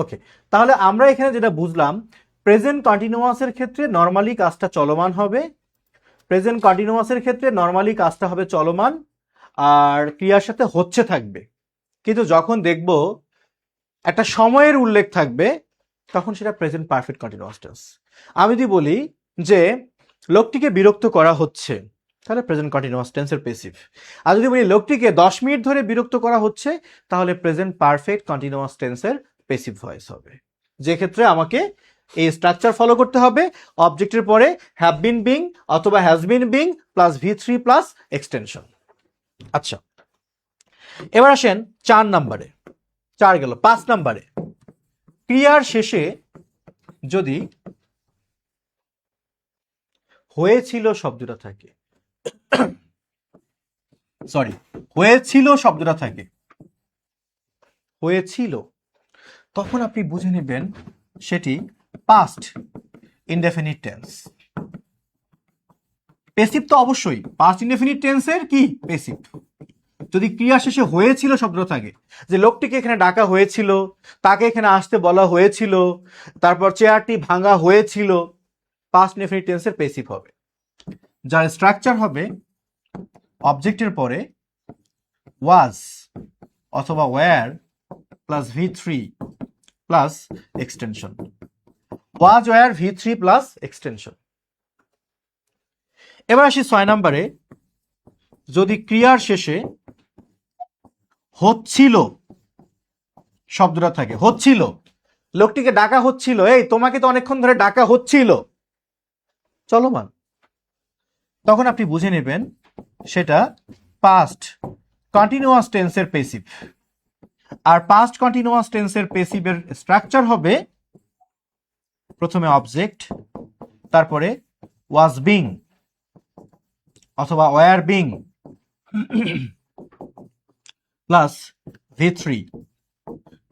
ওকে, তাহলে আমরা এখানে যেটা বুঝলাম, প্রেজেন্ট কন্টিনিউয়াসের ক্ষেত্রে নর্মালি কাজটা চলমান হবে, প্রেজেন্ট কন্টিনিউয়াসের ক্ষেত্রে নর্মালি কাজটা হবে চলমান আর ক্রিয়ার সাথে হচ্ছে থাকবে। কিন্তু যখন দেখব একটা সময়ের উল্লেখ থাকবে তখন সেটা প্রেজেন্ট পারফেক্ট কন্টিনিউয়াস টেন্স। আমি যদি বলি যে লোকটিকে বিরক্ত করা হচ্ছে, তাহলে প্রেজেন্ট কন্টিনিউয়াস টেন্সের পেসিভ। আর যদি বলি লোকটিকে 10 মিনিট ধরে বিরক্ত করা হচ্ছে, তাহলে প্রেজেন্ট পারফেক্ট কন্টিনিউয়াস টেন্সের পেসিভ ভয়েস হবে। যে ক্ষেত্রে আমাকে এই স্ট্রাকচার ফলো করতে হবে, অবজেক্টের পরে হ্যাভ বিন বিং অথবা has been being plus V3 plus extension. আচ্ছা, এবার আসেন 4 নম্বরে। 4 গেল। 5 নম্বরে ক্রিয়ার শেষে যদি হয়েছিল শব্দটা থাকে, সরি, হয়েছিল শব্দটা থাকে, হয়েছিল, তখন আপনি বুঝে নেবেন সেটি পাস্ট ইনডেফিনিট টেন্স। পেসিভ তো অবশ্যই, পাস্ট ইনডেফিনিট টেন্সের কি পেসিভ। যদি ক্রিয়া শেষে হয়েছিল শব্দ থাকে, যে লোকটিকে এখানে ডাকা হয়েছিল, তাকে এখানে আসতে বলা হয়েছিল, তারপর চেয়ারটি ভাঙা হয়েছিল, পাস্ট ইনডেফিনিট টেন্সের পেসিভ হবে, যার স্ট্রাকচার হবে অবজেক্টের পরে ওয়াজ অথবা were plus V3 plus extension. Was were V3 plus extension. এবার আসি 6 নম্বরে, যদি ক্রিয়ার শেষে হচ্ছিল শব্দটা থাকে, হচ্ছিল, লোকটিকে ডাকা হচ্ছিল, এই তোমাকে তো অনেকক্ষণ ধরে ডাকা হচ্ছিল, চলমান, তখন আপনি বুঝে নেবেন সেটা পাস্ট কন্টিনিউয়াস টেন্সের পেসিভ। আর পাস্ট কন্টিনিউয়াস টেন্সের পেসিভের স্ট্রাকচার হবে প্রথমে অবজেক্ট, তারপরে ওয়াজ বিং অথবা were being plus V3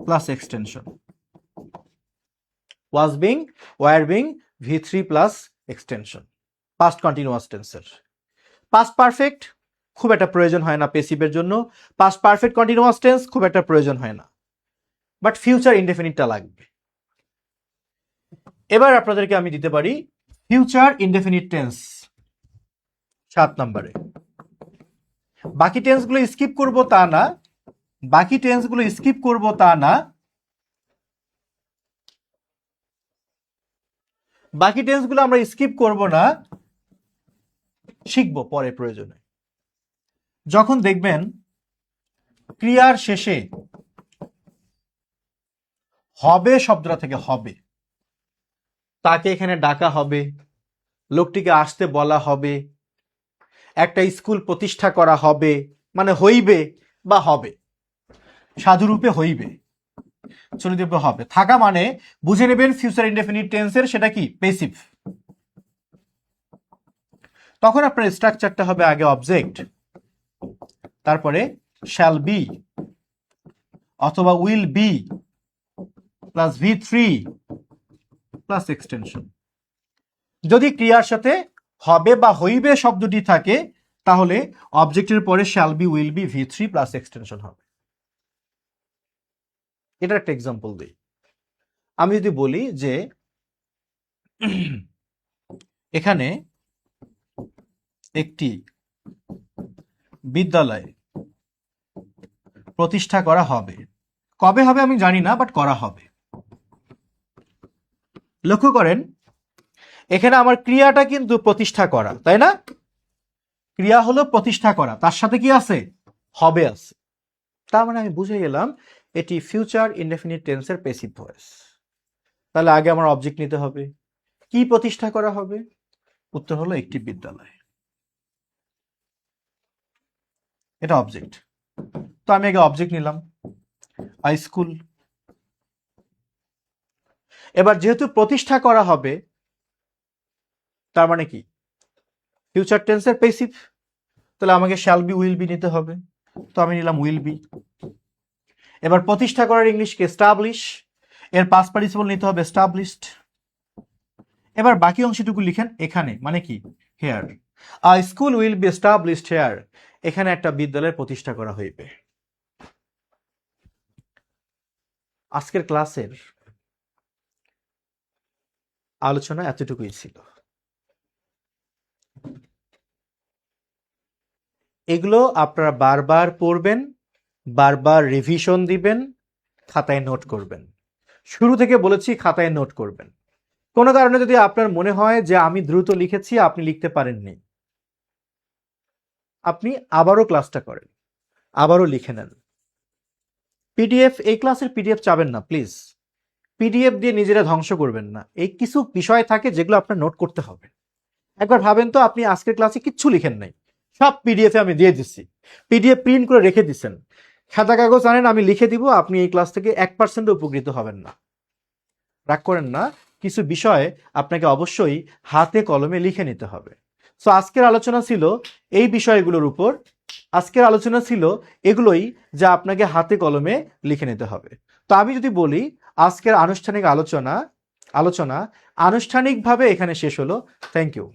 plus extension. Was being, were being, V3 plus extension, past continuous টেন্সের। পাস্ট পারফেক্ট খুব একটা প্রয়োজন হয় না পেসিভের জন্য, পাস্ট পারফেক্ট কন্টিনিউয়াস টেন্স খুব একটা প্রয়োজন হয় না, বাট ফিউচার ইনডেফিনিটটা লাগবে। এবার আপনাদেরকে আমি দিতে পারি ফিউচার ইনডেফিনিট টেন্স 7 নম্বরে। বাকি টেন্সগুলো স্কিপ করব তা না, বাকি টেন্সগুলো স্কিপ করব তা না, বাকি টেন্সগুলো আমরা স্কিপ করব না, শিখবো পরে প্রয়োজনে। যখন দেখবেন ক্রিয়ার শেষে হবে শব্দটা থেকে, হবে, তাকে এখানে ডাকা হবে, লোকটিকে আসতে বলা হবে, একটা স্কুল প্রতিষ্ঠা করা হবে, মানে হইবে বা হবে, সাধুরূপে হইবে, চলিতরূপে হবে, থাকা মানে বুঝে নেবেন ফিউচার ইনডেফিনিট টেন্সের সেটা কি পেসিভ। তখন আপনার স্ট্রাকচারটা হবে আগে অবজেক্ট, তারপরে শ্যাল বি অথবা will be plus V3 plus extension. যদি ক্রিয়ার সাথে হবে বা হইবে শব্দটি থাকে, তাহলে অবজেক্টের পরে shall be, will be, V3 plus extension হবে। এটার একটা এক্সাম্পল দিই। আমি যদি বলি যে এখানে একটি বিদ্যালয় প্রতিষ্ঠা করা হবে, কবে হবে আমি জানি না, বাট করা হবে। লক্ষ্য করেন এখানে আমার ক্রিয়াটা কিন্তু প্রতিষ্ঠা করা, তাই না? ক্রিয়া হলো প্রতিষ্ঠা করা, তার সাথে কি আছে? হবে আছে। তার মানে আমি বুঝে গেলাম এটি ফিউচার ইনডেফিনিট টেন্সের পেসিভ ভয়েস। তাহলে আগে আমার অবজেক্ট নিতে হবে। কি প্রতিষ্ঠা করা হবে? উত্তর হলো একটি বিদ্যালয়। এটা অবজেক্ট, তো আমি আগে অবজেক্ট নিলাম, আই স্কুল। এবার যেহেতু প্রতিষ্ঠা করা হবে, তার মানে কি ফিউচার টেন্সের পেসিভ, তাহলে আমাকে শ্যাল বি, উইল বি নিতে হবে, তো আমি নিলাম উইল বি। এবার প্রতিষ্ঠা করার ইংলিশকে এস্টাবলিশ, এর পাস্ট পার্টিসিপল নিতে হবে এস্টাবলিশড। এবার বাকি অংশটুকু লিখেন এখানে, মানে কি, here. A school will be established here, এখানে একটা বিদ্যালয় প্রতিষ্ঠা করা হইবে। আজকের ক্লাসের আলোচনা এতটুকুই ছিল। এগুলো আপনারা বারবার পড়বেন, বারবার রিভিশন দিবেন, খাতায় নোট করবেন। শুরু থেকে বলেছি খাতায় নোট করবেন। কোনো কারণে যদি আপনার মনে হয় যে আমি দ্রুত লিখেছি, আপনি লিখতে পারেননি, আপনি আবারও ক্লাসটা করেন, আবারও লিখে নেন। পিডিএফ, এই ক্লাসের পিডিএফ চাবেন না প্লিজ। পিডিএফ দিয়ে নিজেরা ধ্বংস করবেন না। এই কিছু বিষয় থাকে যেগুলো আপনার নোট করতে হবে। একবার ভাবেন তো, আপনি আজকের ক্লাসে কিচ্ছু লিখেন নাই, সব পিডিএফে আমি দিয়ে দিচ্ছি, পিডিএফ প্রিন্ট করে রেখে দিচ্ছেন, খাতা কাগজ আনেন, আমি লিখে দিব, আপনি এই ক্লাস থেকে 1% উপকৃত হবেন না। রাগ করেন না, কিছু বিষয় আপনাকে অবশ্যই হাতে কলমে লিখে নিতে হবে। সো আজকের আলোচনা ছিল এই বিষয়গুলোর উপর, আজকের আলোচনা ছিল এগুলোই যা আপনাকে হাতে কলমে লিখে নিতে হবে। তো আমি যদি বলি আজকের আনুষ্ঠানিক আলোচনা আনুষ্ঠানিকভাবে এখানে শেষ হলো। Thank you.